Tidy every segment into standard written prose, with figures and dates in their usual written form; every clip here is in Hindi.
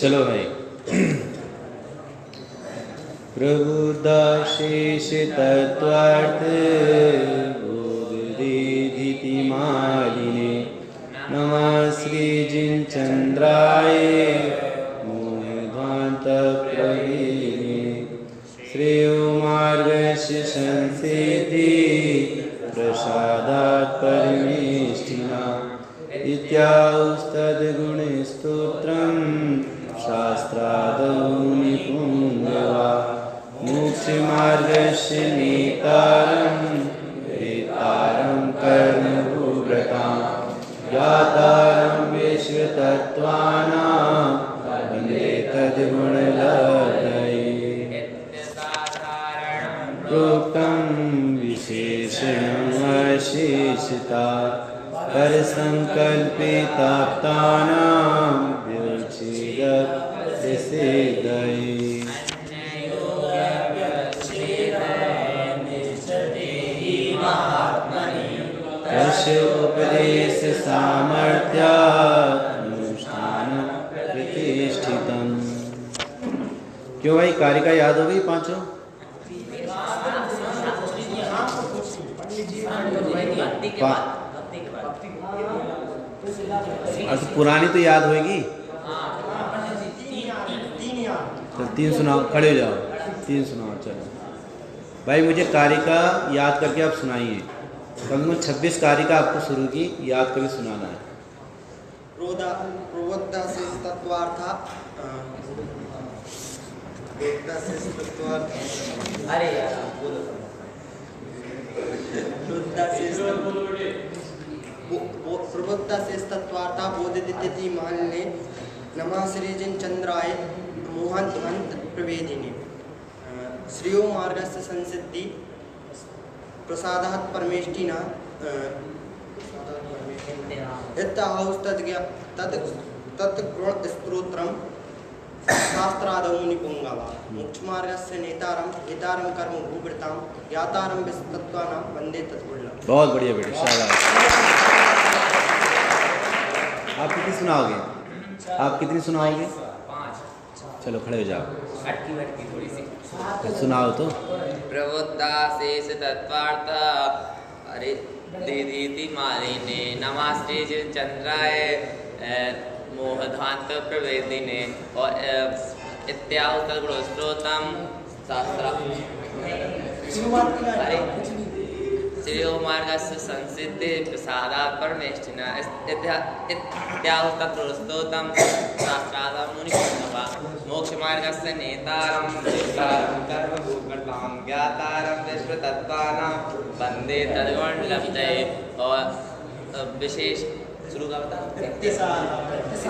चलो भाई। प्रबुद्धाशेष तत्वार्थ बोधि मालिने नमः श्री जिनचंद्राय मोहध्वांत प्रवीणे श्रेयो मार्गस्य संसिद्धि प्रसादात् परमेष्ठिना इत्याहुस्तद्गुणस्तोत्रम् शास्त्रादौ निपुंगवा मोक्षमार्गस्य नेतारं वेतारं कर्मभूव्रतां ज्ञातारं विश्वतत्त्वानां वन्दे तद्गुणलब्धये प्रोक्तं विशेषणमशेषता परसंकल्पिताप्तानां विवक्षितसिद्धये तस्य उपदेश सामर्थ्यानुष्ठान प्रतिष्ठितम्। क्यों भाई कारिका याद हो गई पांचों? तो पुरानी तो याद होगी। तो तीन सुनाओ, खड़े हो जाओ, तीन सुनाओ। चलो भाई मुझे कारिका याद करके आप सुनाइए। कम से कम 26 कारिका आपको शुरू की याद करके सुनाना है। अरे यार बोलो। प्रवक्ता बोधितिथि मालिने नमः श्री जिनचंद्राय मोहध्वांत प्रवेदिने श्रेयो मार्गस्य संसिद्धि प्रसादात् परमेष्ठिना तत्गुणस्तोत्रं शास्त्रादौ निपुंगवा मोक्षमार्गस्य नेतारं हितारं कर्म भूवृतां ज्ञातारं विस्तत्त्वानां वन्दे तद्गुणलब्धये। बहुत बढ़िया बेटे, शाबाश। आप कितनी सुनाओगे? आप कितनी सुनाओगे? 5। चलो खड़े हो जाओ। अटकी थोड़ी सी सुनाओ तो। प्रबुद्धा शेष तत्वार्थ अरे दीदी मालिने नमः श्री जिनचंद्राय मोहध्वांत प्रवेदिने और इत्याहु तद्गुणस्तोत्रम् शास्त्र श्रेयो मार्गस्य संसिद्धि प्रसादात् परमेष्ठिना इत्याहु तद्गुणस्तोत्रम् शास्त्रादौ निपुंगवा मोक्षमार्गस्य नेतारं वेतारं कर्मभूभृतां ज्ञातारं विश्वतत्त्वानां वन्दे तद्गुणलब्धये। और विशेष शुरू का बता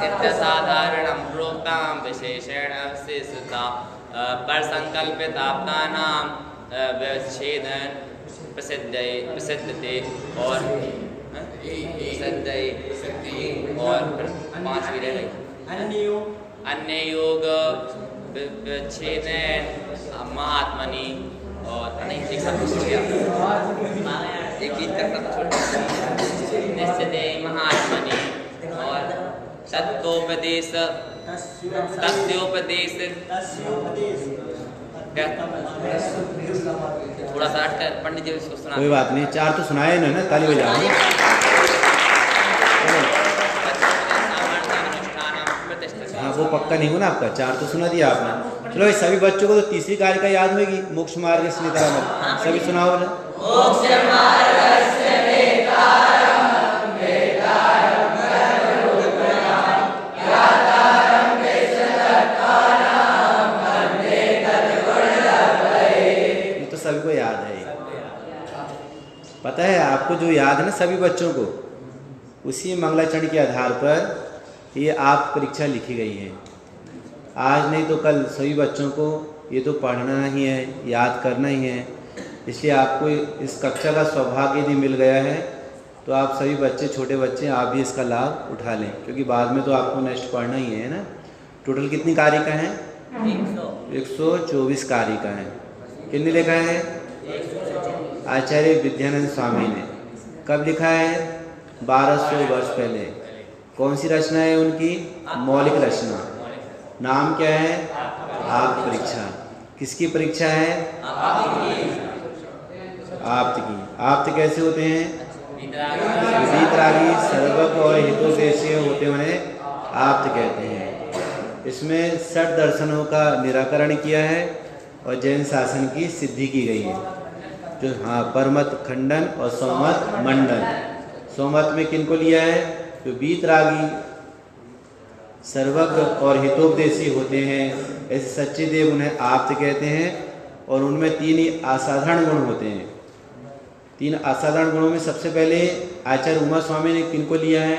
इत्यसाधारणं प्रोक्तां विशेषेण विशेषता परसंकल्पिताप्तानां व्यवच्छेदन प्रसिद्धते और और 5वीं रह गई अन्य योग विच्छेदन महात्मनि और नहीं एक साथ छोड़ गया, एक गीत तक छोड़ गया निश्चित महात्मनि और तत्वोपदेश थोड़ा सा अटकर पंडित जी इसको सुना। कोई बात नहीं, 4 तो सुनाए ना, ताली बजाओ। हाँ वो पक्का नहीं हो ना आपका, 4 तो सुना दिया आपने। चलो इस सभी बच्चों को तो तीसरी कारिका याद होगी, मोक्ष मार्ग से नेतारम। सभी सुनाओ ना। मोक्ष मार्ग से नेतारम वेतारम कर्मभूभृतां ज्ञातारम विश्वतत्त्वानां वन्दे तद्गुणलब्धये। ये तो सभी को याद है। पता है आपको जो याद है ना सभी बच्चों को, उसी मंगलाचरण के आधार पर ये आप परीक्षा लिखी गई है। आज नहीं तो कल सभी बच्चों को ये तो पढ़ना ही है, याद करना ही है। इसलिए आपको इस कक्षा का सौभाग्य यदि मिल गया है तो आप सभी बच्चे, छोटे बच्चे, आप भी इसका लाभ उठा लें, क्योंकि बाद में तो आपको नेक्स्ट पढ़ना ही है ना। टोटल कितनी कारिका हैं? 124 कारिका हैं। किसने लिखा है? आचार्य विद्यानंद स्वामी ने। कब लिखा है? 1200 वर्ष पहले। कौन सी रचना है उनकी? मौलिक रचना। नाम क्या है? आप परीक्षा। किसकी परीक्षा है? आप्त की। आप्त कैसे होते हैं? वीतरागी, सर्वज्ञ और हितोपदेशीय होते उन्हें आप्त कहते हैं। इसमें 60 दर्शनों का निराकरण किया है और जैन शासन की सिद्धि की गई है। जो परमत खंडन और सौमत मंडन। सौमत में किनको लिया है? जो वीतरागी, सर्वज्ञ और हितोपदेशी होते हैं, ऐसे सच्चे देव उन्हें आप्त कहते हैं। और उनमें 3 ही असाधारण गुण होते हैं। 3 असाधारण गुणों में सबसे पहले आचार्य उमा स्वामी ने किनको लिया है?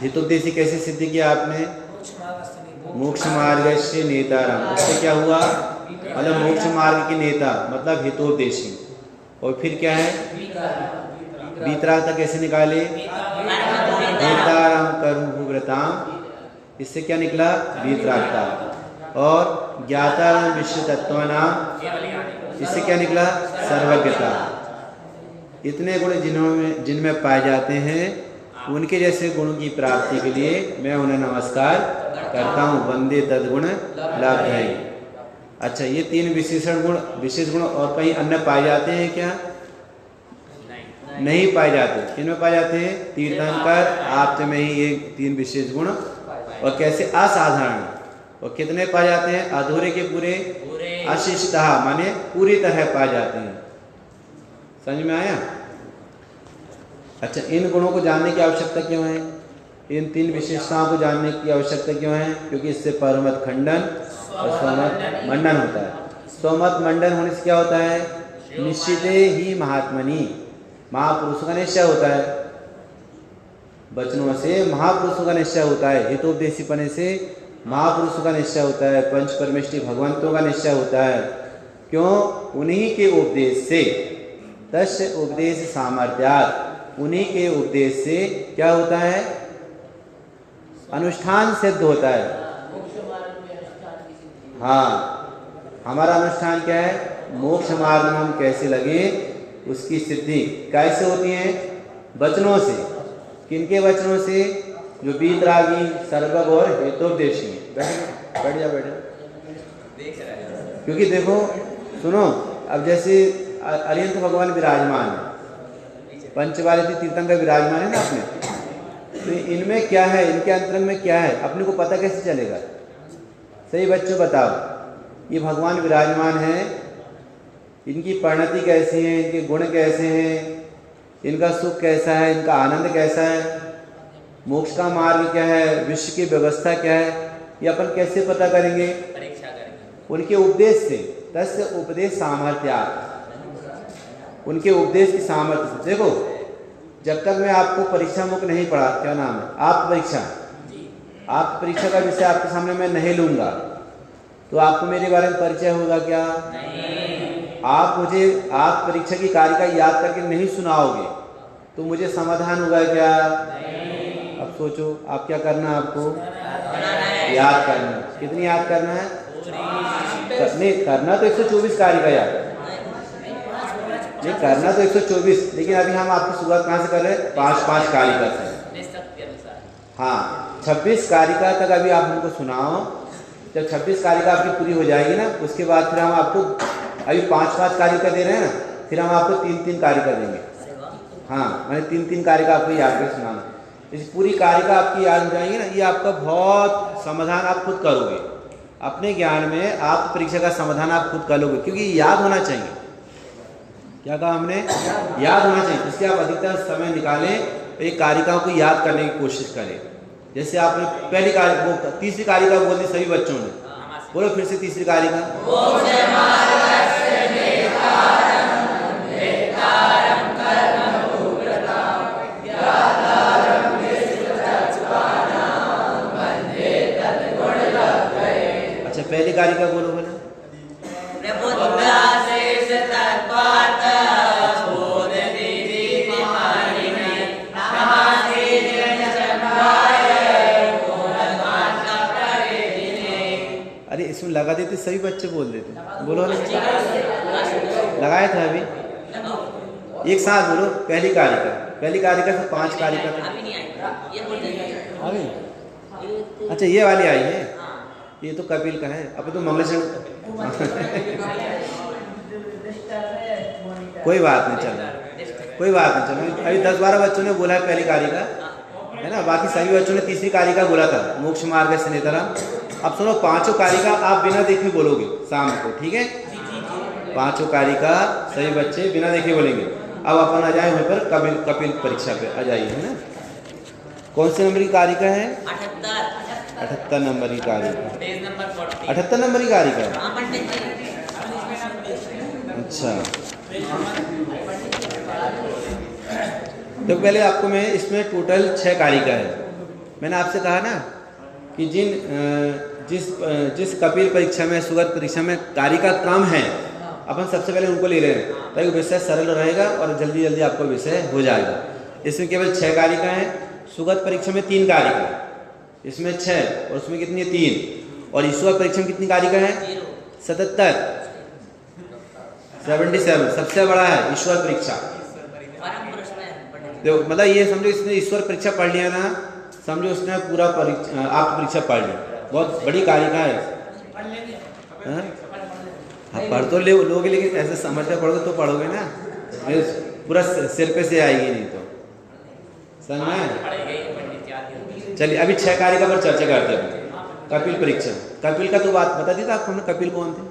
हितोपदेशी। कैसे सिद्ध किया आपने? मोक्ष मार्ग से नेतारम। उससे क्या हुआ? मतलब मोक्ष मार्ग के नेता मतलब हितोपदेशी। और फिर क्या है? वीतरागता कैसे निकाले? नेतारम कर्मव्रताम। इससे क्या निकला? वीतरागता। और ज्ञातारम विश्व तत्वानाम। इससे क्या निकला? सर्वज्ञता। इतने गुण जिनमें पाए जाते हैं, उनके जैसे गुणों की प्राप्ति के लिए मैं उन्हें नमस्कार करता हूँ। वंदे तद्गुण लाभदायी। अच्छा, ये 3 विशेष गुण और कहीं अन्य पाए जाते हैं क्या? नहीं पाए जाते। किनमें पाए जाते हैं? तीर्थंकर आप्त में ही ये 3 विशेष गुण। और कैसे? असाधारण। और कितने पाए जाते हैं? अधूरे के पूरे, अशिष्टः माने पूरी तरह पाए जाते हैं। समझ में आया? अच्छा, इन गुणों को जानने की आवश्यकता क्यों है? इन 3 विशेषताओं को जानने की आवश्यकता क्यों है? क्योंकि इससे परमत खंडन और सौमत मंडन होता है। सौमत मंडन होने से क्या होता है? निश्चिते ही महात्मनि, महापुरुषों का निश्चय होता है। वचनों से महापुरुषों का निश्चय होता है। हितोपदेशी पने से महापुरुषों का निश्चय होता है। पंच परमेष्टि भगवंतों का निश्चय होता है। क्यों? उन्हीं के उपदेश से। तस्य उपदेश सामर्थ्यात्। उन्हीं के उपदेश से क्या होता है? अनुष्ठान सिद्ध होता है। हाँ, हमारा अनुष्ठान क्या है? मोक्ष मार्ग में हम कैसे लगे, उसकी सिद्धि कैसे होती है? वचनों से। किनके वचनों से? जो वीतरागी, सर्वज्ञ और हितोपदेशी। बैठ जा। क्योंकि देखो, सुनो, अब जैसे अरिहंत भगवान विराजमान है, पंचवारिधि तीर्थंकर विराजमान है ना अपने, तो इनमें क्या है? इनके अंतरंग में क्या है? अपने को पता कैसे चलेगा? सही बच्चों बताओ। ये भगवान विराजमान है, इनकी परिणति कैसी है, इनके गुण कैसे हैं, इनका सुख कैसा है, इनका आनंद कैसा है, मोक्ष का मार्ग क्या है, विश्व की व्यवस्था क्या है, ये अपन कैसे पता करेंगे? परीक्षा करेंगे उनके उपदेश से। तस्य उपदेश सामर्थ्यात्। उनके उपदेश की सामर्थ्य से। देखो, जब तक मैं आपको परीक्षा मुक्त नहीं पढ़ा, क्या नाम है? आप परीक्षा। आप परीक्षा का विषय आपके सामने मैं नहीं लूंगा, तो आपको मेरे बारे में परिचय होगा क्या? नहीं। आप परीक्षा की कारिका याद करके नहीं सुनाओगे, तो मुझे समाधान होगा क्या? नहीं। अब सोचो, आप क्या करना है? आपको याद करना। कितनी याद करना है? नहीं, करना तो 124 कारिका याद। नहीं, करना तो 124, लेकिन अभी हम आपकी शुरुआत कहाँ से कर रहे हैं? 5-5 कारिका से। हाँ, 26 कारिका तक अभी आप हमको सुनाओ। जब 26 कारिका आपकी पूरी हो जाएगी ना, उसके बाद फिर हम आपको, अभी 5-5 कारिका दे रहे हैं ना, फिर हम आपको 3-3 कारिका देंगे। हाँ, मैंने 3-3 कारिका आपको याद कर सुनाना। इस पूरी कारिका आपकी याद हो जाएंगी ना, ये आपका बहुत समाधान आप खुद करोगे। अपने ज्ञान में आप परीक्षा का समाधान आप खुद कर लोगे, क्योंकि याद होना चाहिए। क्या कहा हमने? याद होना चाहिए। इसलिए आप अधिकतर समय निकालें, एक कारिकाओं को याद करने की कोशिश करें। जैसे आपने पहली कारिका, तीसरी कारिका बोल दी सभी बच्चों ने, बोलो फिर से तीसरी कारिका। अच्छा, पहली कारिका बोलो बोलो। अरे इसमें लगा देते सभी बच्चे बोल देते। बोलो ना, लगाया था अभी। एक साथ बोलो। पहली कारिका से 5 कारिका तक। अभी नहीं आई, ये बोल देंगे। अभी अच्छा ये वाली आई है, ये तो कपिल का है। अब तो मंगलचरण कोई बात नहीं, चलो कोई बात नहीं, चलो अभी 10-12 बच्चों ने बोला है पहली कारिका है ना, बाकी सभी बच्चों ने तीसरी कारिका बोला था, मोक्ष मार्ग से नेतरम। अब सुनो, पांचों कारिका आप बिना देखे बोलोगे शाम को, ठीक है? पांचों कारिका सभी बच्चे बिना देखे बोलेंगे। अब अपन आ जाए वहीं पर कपिल परीक्षा पे आ जाइए, है ना। कौन से नंबर की कारिका है? 78 नंबर की कारिका, 78 नंबर की कारिका। अच्छा, तो पहले आपको मैं इसमें टोटल 6 कारिका है। मैंने आपसे कहा ना कि जिस कपिल परीक्षा में, सुगत परीक्षा में कारिका कम है, अपन सबसे पहले उनको ले रहे हैं ताकि विषय सरल रहेगा और जल्दी जल्दी आपको विषय हो जाएगा। इसमें केवल 6 कारिका है। सुगत परीक्षा में 3 कारिका, इसमें 6 और उसमें कितनी है? 3। और ईश्वर परीक्षा में कितनी कारिका है? 77 सबसे बड़ा है ईश्वर परीक्षा। देखो मतलब ये समझो, इसने ईश्वर परीक्षा पढ़ लिया ना, समझो उसने पूरा आप परीक्षा पढ़ ली, बहुत बड़ी कारिका है। हाँ पढ़ तो लोगे, लेकिन ऐसे समझ कर पढ़ोगे तो पढ़ोगे ना, पूरा सिर पे से आएगी नहीं तो, समझ में। चलिए अभी 6 कारिका पर चर्चा करते हैं। कपिल परीक्षा, कपिल का तो बात बता दी था आपको हमने, कपिल कौन थे?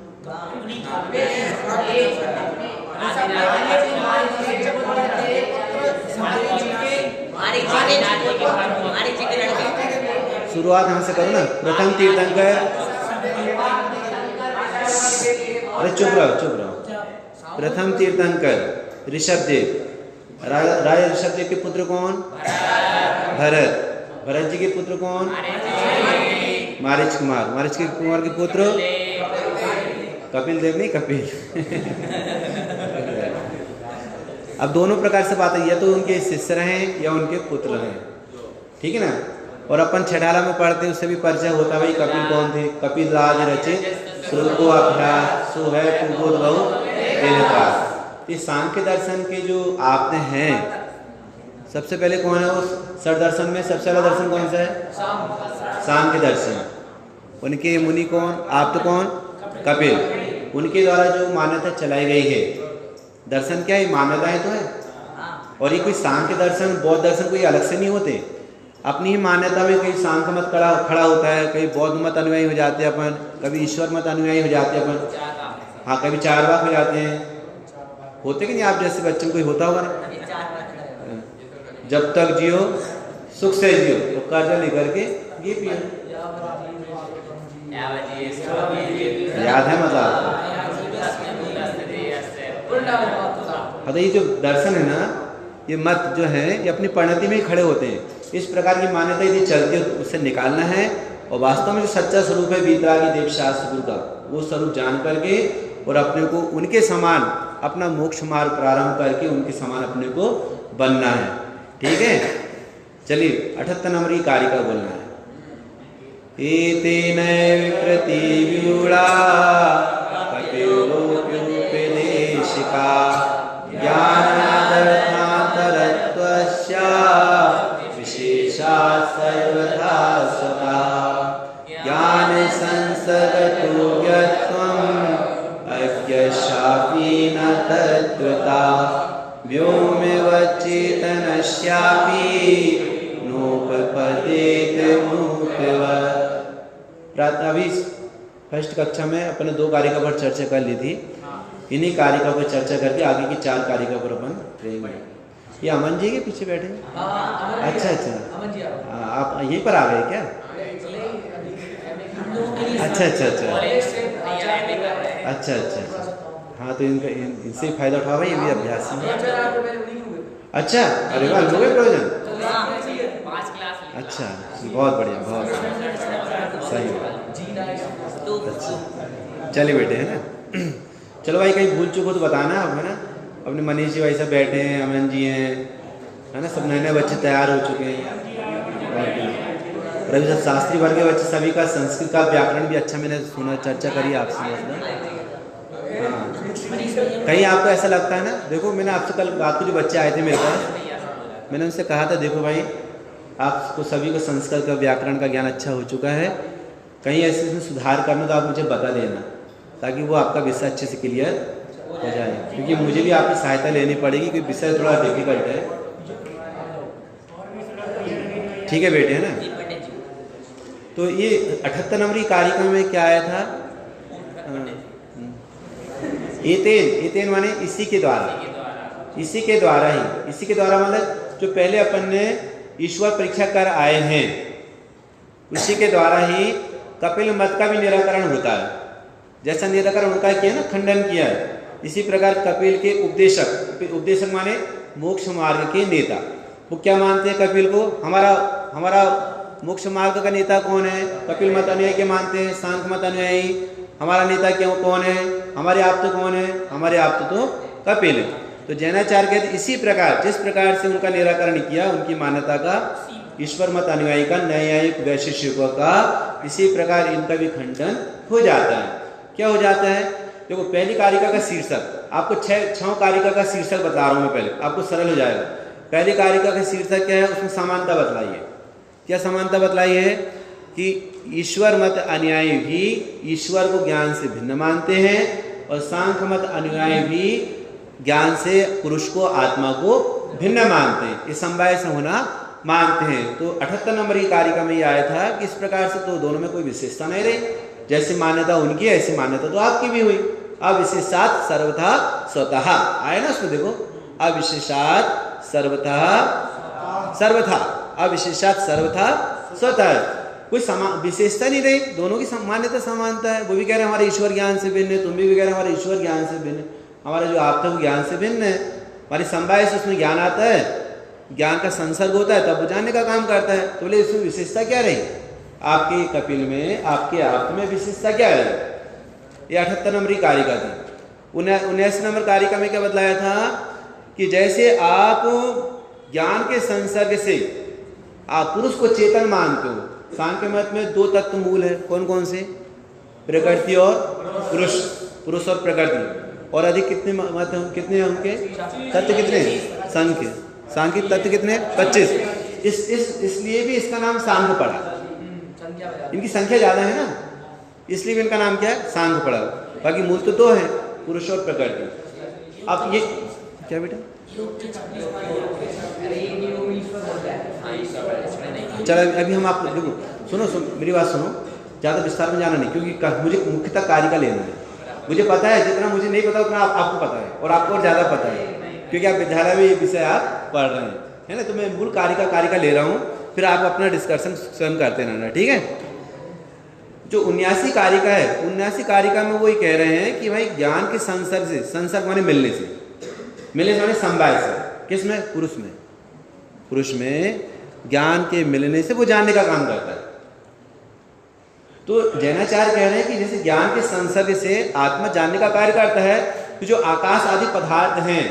शुरुआत हमसे करो ना। प्रथम तीर्थंकर, अरे चुप रहो। प्रथम तीर्थंकर ऋषभदेव। राजा ऋषभदेव के पुत्र कौन? भरत जी के पुत्र कौन? मारीच कुमार के पुत्र कपिल देव, नहीं कपिल। अब दोनों प्रकार से बात है, या तो उनके शिष्य रहे या उनके पुत्र रहे, ठीक है ना। और अपन छठाला में पढ़ते उससे भी परिचय होता भाई कपिल कौन थे। कपिल राज रचित श्लोको अभ्यास सो है कुबोध बहु। ये सांख्य दर्शन के जो आपने हैं, सबसे पहले कौन है वो? सर दर्शन में सबसे पहला दर्शन कौन सा है? सांख्य दर्शन। उनके मुनि कौन? आप तो कौन? कपिल। उनके द्वारा जो मान्यता चलाई गई है, दर्शन क्या है? मान्यताएं तो है। और ये कोई सांख्य दर्शन, बौद्ध दर्शन कोई अलग से नहीं होते, अपनी ही मान्यता में कहीं सांख्य मत खड़ा होता है, कहीं बौद्ध मत अनुयायी हो जाते हैं अपन, कभी ईश्वर मत अनुयायी हो जाते हैं अपन, हाँ कभी चारवाक हो जाते हैं, होते कि नहीं? आप जैसे बच्चों को होता होगा ना, जब तक जियो सुख से जियो, तो कर्जा लेकर के ये पियो। याद है मजा आता है। तो ये जो दर्शन है ना, ये मत जो है ये अपनी परिणति में ही खड़े होते हैं। इस प्रकार की मान्यता यदि चलती है तो उससे निकालना है, और वास्तव में जो सच्चा स्वरूप है वीतरागी देव शास्त्र गुरु का, वो स्वरूप जान करके और अपने को उनके समान अपना मोक्ष मार्ग प्रारंभ करके उनके समान अपने को बनना है, ठीक है। चलिए 78 नंबर की कारिका बोलना है। एतेन प्रतिव्यूढ़ा कपिलोप्युपदेशिका ज्ञानादर्थान्तरत्वस्य विशेषा सर्वथा सता ज्ञान संसर्गतो यत्त्वम् अज्ञशापि न तत्त्वता व्योमेव चेतनस्यापि नोपपदेत मुक्तवत्। अभी फर्स्ट कक्षा में अपने 2 कारिका पर चर्चा कर ली थी, इन्हीं कारिका पर चर्चा करके आगे की 4 कारिका पर अपन रहेंगे। ये अमन जी के पीछे बैठे हैं? अच्छा आप यहीं पर आ गए क्या? अच्छा। हाँ तो इनसे फायदा उठा भाई, ये भी अभ्यास है। अच्छा अरे वाह, हो गए प्रयोजन। अच्छा बहुत बढ़िया, बहुत सही है। अच्छा चलिए बेटे, है ना। चलो भाई कहीं भूल चूक हो तो बताना आप, है ना। अपने मनीष जी भाई सब बैठे हैं, अमन जी हैं, है ना, सब नए नए बच्चे तैयार हो चुके हैं। और अभी सब शास्त्री वर्ग के बच्चे सभी का संस्कृत का व्याकरण भी अच्छा मैंने सुना, चर्चा करी आपसे मतलब। हाँ कहीं आपको ऐसा लगता है ना, देखो मैंने आपसे कल रात को जो बच्चे आए थे मेरे पास, मैंने उनसे कहा था देखो भाई आपको सभी को संस्कृत का व्याकरण का ज्ञान अच्छा हो चुका है। कहीं ऐसे इसमें सुधार करना तो आप मुझे बता देना, ताकि वो आपका विषय अच्छे से क्लियर हो जाए, क्योंकि मुझे भी आपकी सहायता लेनी पड़ेगी, क्योंकि विषय थोड़ा डिफिकल्ट है। ठीक है बेटे, है ना? तो ये 78 नंबर की कारिका में क्या आया था? एतेन माने इसी के द्वारा, इसी के द्वारा ही, इसी के द्वारा मतलब जो पहले अपन ने ईश्वर परीक्षा कर आए हैं, उसी के द्वारा ही कपिल मत का भी निराकरण होता है। जैसा निराकरण उनका किया ना, खंडन किया है, इसी प्रकार कपिल के उपदेशक, उपदेशक माने मोक्ष मार्ग के नेता, वो क्या मानते हैं कपिल को? हमारा मोक्ष मार्ग का नेता कौन है? कपिल मत अनुयायी के मानते हैं, सांख्य मत अनुयायी। हमारा नेता क्यों कौन है? हमारे आप्त कौन है? हमारे आप्त तो कपिल है। तो जैनाचार्य कहते इसी प्रकार, जिस प्रकार से उनका निराकरण किया उनकी मान्यता का, ईश्वर मत अनुयायी का, न्यायिक वैशेषिकों का, इसी प्रकार इनका भी खंडन हो जाता है। क्या हो जाता है? देखो पहली कारिका का शीर्षक, आपको छह कारिका का शीर्षक बता रहा हूं मैं, पहले आपको सरल हो जाएगा। पहली कारिका का शीर्षक क्या है? उसमें समानता बतलाई है। क्या समानता बतलाई है? कि ईश्वर मत अनुयायी भी ईश्वर को ज्ञान से भिन्न मानते हैं, और सांख्य मत अनुयायी भी ज्ञान से पुरुष को, आत्मा को भिन्न मानते हैं। ये समवाय से होना मानते हैं। तो 78 नंबर की कारिका में ये आया था कि इस प्रकार से तो दोनों में कोई विशेषता नहीं रही, जैसी मान्यता उनकी ऐसी मान्यता तो आपकी भी हुई। अविशेषात सर्वथा स्वतः आया ना उसमें, देखो अविशेषात सर्वथा, अविशेषात सर्वथा स्वतः, कोई विशेषता नहीं रही, दोनों की मान्यता समानता है। वो भी कह रहे हैं हमारे ईश्वर ज्ञान से भिन्न है, तुम भी कह रहे हैं हमारे ईश्वर ज्ञान से भिन्न है, हमारा जो आप वो ज्ञान से भिन्न है। हमारी समवाय से उसमें ज्ञान आता है, ज्ञान का संसर्ग होता है, तब वो जानने का काम करता है। तो बोले इसमें विशेषता क्या रही? आपके कपिल में, आपके आप में विशेषता क्या रही? ये 78 नंबर की कारिका थी। 79 नंबर कारिका में क्या बतलाया था? कि जैसे आप ज्ञान के संसर्ग से आप पुरुष को चेतन मानते हो, सांख्य मत में 2 तत्व मूल है, कौन कौन से? प्रकृति और पुरुष, पुरुष और प्रकृति। और अधिक कितने मत हैं? कितने हैं उनके तत्व? कितने? सांख्य तत्व कितने? 25। इसलिए भी इसका नाम सांख्य पड़ा, इनकी संख्या ज्यादा है ना, इसलिए भी इनका नाम क्या है? सांख्य पड़ा। बाकी मूल तो 2 है, पुरुष और प्रकृति। अब ये क्या बेटा? चलो अभी हम आपको देखो, सुनो मेरी बात सुनो, ज़्यादा विस्तार में जाना नहीं, क्योंकि मुझे मुख्यतः कारिका लेना है। मुझे पता है, जितना मुझे नहीं पता उतना आपको पता है, और आपको और ज़्यादा पता है, क्योंकि आप विद्यालय में ये विषय आप पढ़ रहे हैं, है ना? तो मैं मूल कारिका ले रहा हूँ, फिर आप अपना डिस्कशन स्वयं करते रहना, ठीक है? जो 79 कारिका है, 79 कारिका में वो ये कह रहे हैं कि भाई ज्ञान के संसर्ग से, संसर्ग माने मिलने से माने समवाय से, किसमें? पुरुष में ज्ञान के मिलने से वो जानने का काम करता है। तो जैनाचार्य कह रहे हैं कि जैसे ज्ञान के संसर्ग से आत्मा जानने का कार्य करता है, तो जो आकाश आदि पदार्थ हैं,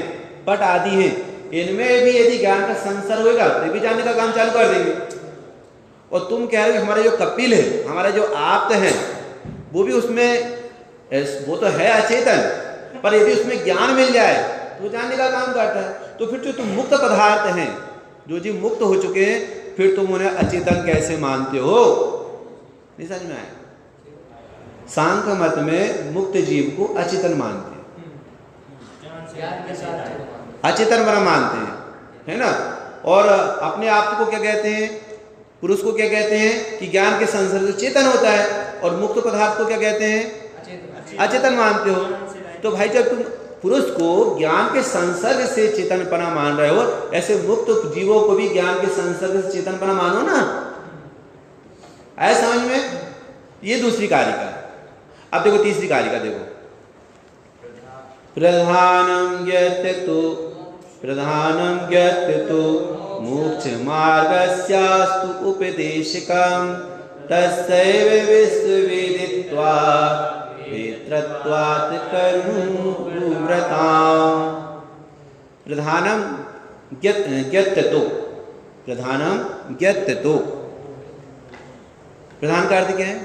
पट आदि हैं, इनमें भी यदि ज्ञान का संसर्ग होगा तो भी जानने का काम चालू कर देंगे। और तुम कह रहे हो हमारा जो कपिल है, हमारा जो आप्त है, वो भी उसमें, वो तो है अचेतन, पर यदि उसमें ज्ञान मिल जाए तो जानने का काम करता है। तो फिर जो तुम मुक्त पदार्थ हैं, जो जीव मुक्त हो चुके हैं, फिर तुम उन्हें अचेतन कैसे मानते हो? नहीं समझ में आया? सांख्य मत में मुक्त जीव को अचेतन मानते हैं, अचेतन बना मानते हैं, है ना? और अपने आप को क्या कहते हैं? पुरुष को क्या कहते हैं? कि ज्ञान के संसर्ग से चेतन होता है, और मुक्त पदार्थ को क्या कहते हैं? अचेतन मानते हो। तो भाई जब तुम पुरुष को ज्ञान के संसर्ग से चेतनपना मान रहे हो, ऐसे मुक्त जीवों को भी ज्ञान के संसर्ग से चेतनपना मानो ना। आया समझ में? ये दूसरी कारिका है। अब देखो तीसरी कारिका, देखो प्रधानम ज्ञात्यतो मोक्ष मार्गस्यास्तु उपदेशकम् तस्यैव विश्ववेदित्वा वेत्रत्वात् कर्मव्रताम्। प्रधानम ज्ञात्यतो, प्रधानम ज्ञात्यतो, प्रधान का अर्थ क्या है?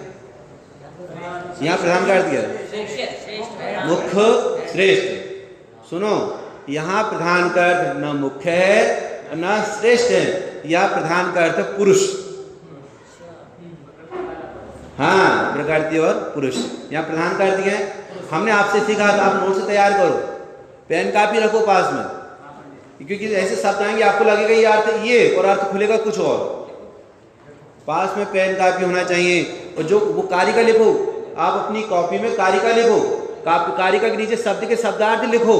यहाँ प्रधान का अर्थ क्या है? मुख्य, श्रेष्ठ। सुनो, यहाँ प्रधान का अर्थ न मुख्य है न श्रेष्ठ है, या प्रधान का अर्थ पुरुष। हाँ, प्रकृति और पुरुष, यहाँ प्रधान का अर्थ क्या है? हमने आपसे सीखा था आप नोट से तैयार करो, पेन कापी रखो पास में, क्योंकि ऐसे शब्द आएंगे आपको लगेगा ये अर्थ ये और अर्थ खुलेगा कुछ और। पास में पेन कापी होना चाहिए, और जो वो कारिका लिखो, आप अपनी कॉपी में कारिका लिखो, कारिका के नीचे शब्द के शब्दार्थ लिखो।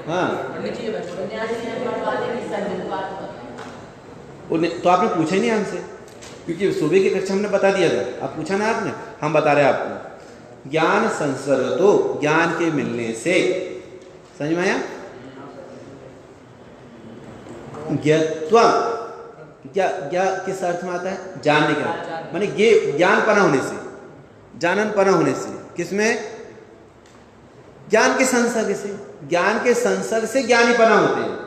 हाँ, तो आपने पूछा ही नहीं हमसे, क्योंकि सुबह की कक्षा हमने बता दिया था। आप पूछा ना आपने, हम बता रहे हैं आपको। ज्ञान संसर्ग तो ज्ञान के मिलने से, समझ में आया? ज्ञत्वा क्या किस अर्थ में आता है? जानने का, माने ये ज्ञान पना होने से, जानन पना होने से। किसमें? ज्ञान के संसर्ग से। ज्ञान के संसर्ग से ज्ञानी पना होते हैं,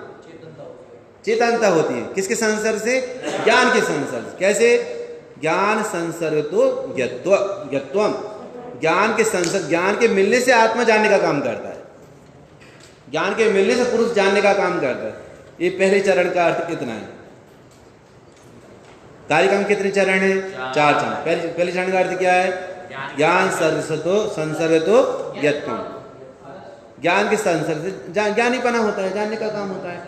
चेतनता होती है। किसके संसर्ग से? ज्ञान के संसर्ग। कैसे? ज्ञान संसर्ग तो ज्ञत्वम, ज्ञान के संसर्ग, ज्ञान के मिलने से आत्मा जानने का काम करता है, ज्ञान के मिलने से पुरुष जानने का काम करता है। ये पहले चरण का अर्थ इतना है। कारिका में कितने चरण हैं? 4 चरण। पहले चरण का अर्थ क्या है? ज्ञान संसर्ग तो ज्ञत्वम, ज्ञान के संसर्ग से ज्ञानीपना होता है, जानने का काम होता है।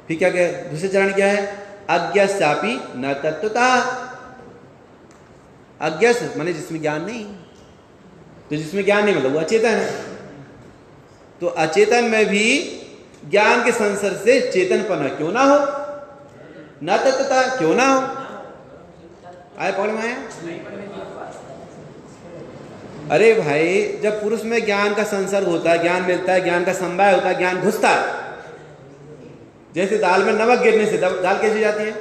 फिर क्या क्या दूसरे चरण क्या है? अज्ञस्यापि न तत्वता। अज्ञस माने जिसमें ज्ञान नहीं, तो जिसमें ज्ञान नहीं मतलब वो अचेतन है। तो अचेतन में भी ज्ञान के संसर्ग से चेतनपना क्यों ना हो, न तत्वता क्यों ना हो। आए पकड़ में आया? अरे भाई, जब पुरुष में ज्ञान का संसर्ग होता है, ज्ञान मिलता है, ज्ञान का संवाय होता है, ज्ञान घुसता है। जैसे दाल में नमक गिरने से दाल कैसी जाती है?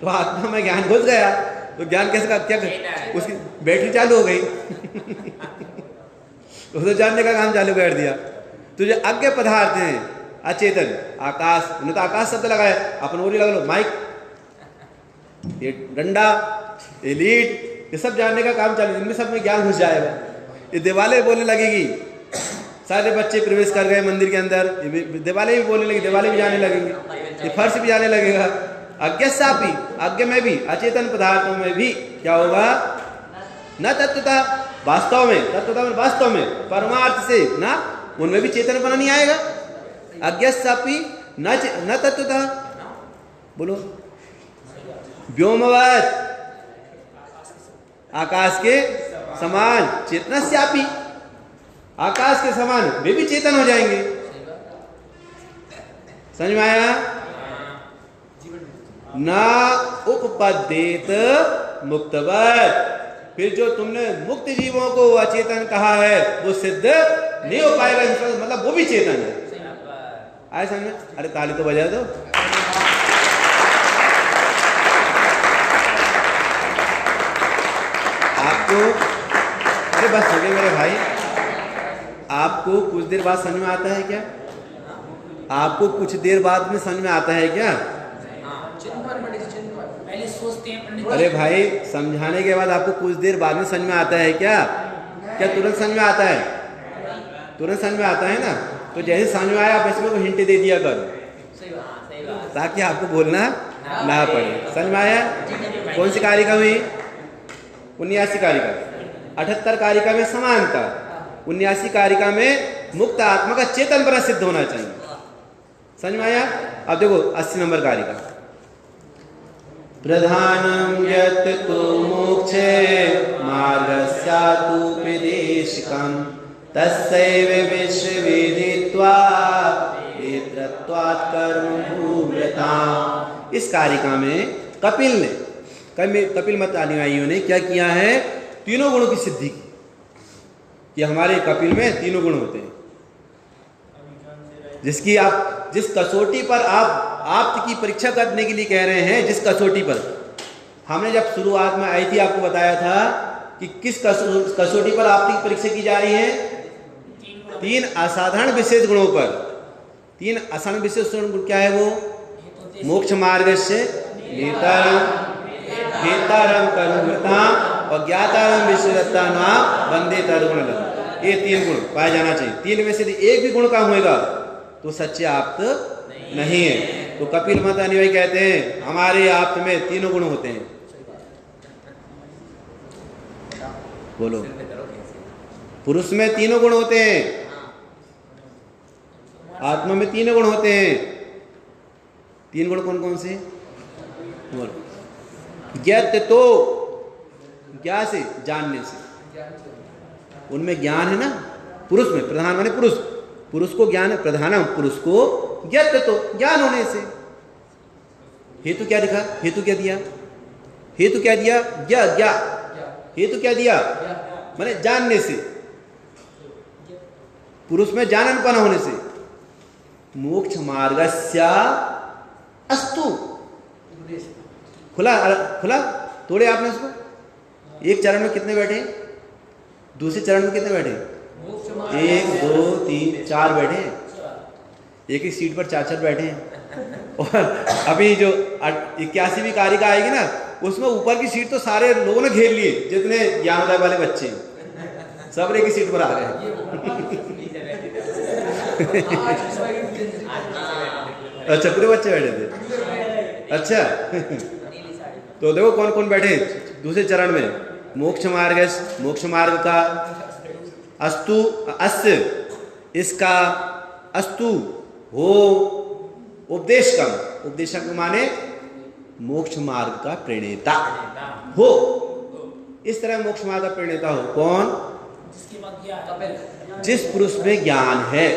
तो आत्मा में ज्ञान घुस गया, तो ज्ञान कैसे का क्या उसकी बैटरी चालू हो गई उसे जानने का काम चालू कर दिया। तो जो अज्ञ पदार्थ हैं अचेतन, आकाश, उन्हें तो आकाश शब्द लगाया, अपन और लगा लो माइक, ये डंडा, ये लीड, ये सब जानने का काम चालू, इनमें सब में ज्ञान घुस जाएगा। ये दीवारें बोलने लगेगी, सारे बच्चे प्रवेश कर गए मंदिर के अंदर, दीवारें भी बोलने लगी, दीवारें भी जाने लगेंगे, ये फर्श भी जाने लगेगा। अज्ञ सापी, अज्ञ में भी, अचेतन पदार्थों में भी क्या होगा? न तत्वता, वास्तव में, तत्वता में वास्तव में, परमार्थ से ना, उनमें भी चेतनपना नहीं आएगा। अज्ञ सापी न तत्वता, बोलो व्योमवत, आकाश के समान, चेतनस्यापि, आकाश के समान वे भी चेतन हो जाएंगे। समझ में आया? ना उपपद्येत मुक्तवत, फिर जो तुमने मुक्त जीवों को अचेतन कहा है वो सिद्ध नहीं हो पाएगा, मतलब वो भी चेतन है। आए समझ में? अरे ताली तो बजा दो। आपको अरे बस हो गए मेरे भाई, आपको कुछ देर बाद समझ में आता है क्या? आपको कुछ देर बाद में समझ में आता है क्या? अरे भाई, समझाने के बाद आपको कुछ देर बाद में समझ में आता है क्या? क्या तुरंत समझ में आता है? तुरंत समझ में आता है ना? तो जैसे समझ में आया आप इसमें को हिंट दे दिया करो, ताकि आपको बोलना ना पड़े। समझ में आया? कौन सी कारिका हुई? 79 कारिका। 78 कारिका में समानता, 79 कारिका में मुक्त आत्मा का चेतनपना सिद्ध होना चाहिए। समझ में आया? अब देखो 80 नंबर कारिका। प्रधानम यत् तो मोक्षे मार्गस्यातुपदेशकम् तस्यैव विश्वविदित्वा नेत्रत्वात् कर्मभूव्रता। इस कारिका में कपिल ने, कपिल मत अनुयायियों ने क्या किया है? तीनों गुणों की सिद्धि की, कि हमारे कपिल में तीनों गुण होते हैं, जिसकी आप जिस कसौटी पर आप की परीक्षा करने के लिए कह रहे हैं, जिस कसौटी पर हमने जब शुरुआत में आई थी आपको बताया था कि किस कसौटी पर आपकी परीक्षा की जा रही है? 3 असाधारण विशेष गुणों पर। 3 असाधारण विशेष गुण क्या है वो? मोक्ष मार्ग से नेतारम कर्मता और ज्ञातारम विश्वदत्ता नाम वंदे तरुण। ये 3 गुण पाया जाना चाहिए। 3 में से एक भी गुण का होएगा तो सच्चे आप नहीं है। तो कपिल मत अनुयायी कहते हैं हमारे आप में तीनों गुण होते हैं। बोलो, पुरुष में तीनों गुण होते हैं, आत्मा में तीनों गुण होते हैं। तीन गुण कौन कौन से? बोलो। ज्ञात तो ज्ञा से, जानने से, उनमें ज्ञान है ना। पुरुष में, प्रधान माने पुरुष, पुरुष को ज्ञान है, प्रधान पुरुष को ज्ञात तो ज्ञान होने से। हेतु क्या दिखा? हेतु क्या दिया? हेतु क्या दिया? ज्ञा ज्ञा। हेतु क्या दिया? माने जानने से, पुरुष में जाननपन होने से। मोक्ष मार्गस्य अस्तु, खुला खुला तोड़े आपने उसको। एक चरण में कितने बैठे? दूसरे चरण में कितने बैठे? 1 2 3 4 बैठे। एक ही सीट पर 4 बैठे हैं। और अभी जो 81वीं कारिका आएगी ना, उसमें ऊपर की सीट तो सारे लोगों ने घेर लिए, जितने ज्ञानोदय वाले बच्चे हैं सब एक ही सीट पर आ गए। अच्छा, पूरे बच्चे बैठे थे। अच्छा तो देखो कौन कौन बैठे दूसरे चरण में। मोक्ष मार्ग, मोक्ष मार्ग का अस्तु, अस्य इसका, अस्तु हो, उपदेशकम, उपदेशक माने मोक्ष मार्ग का प्रणेता हो। इस तरह मोक्ष मार्ग का प्रणेता हो कौन? जिस पुरुष में ज्ञान है,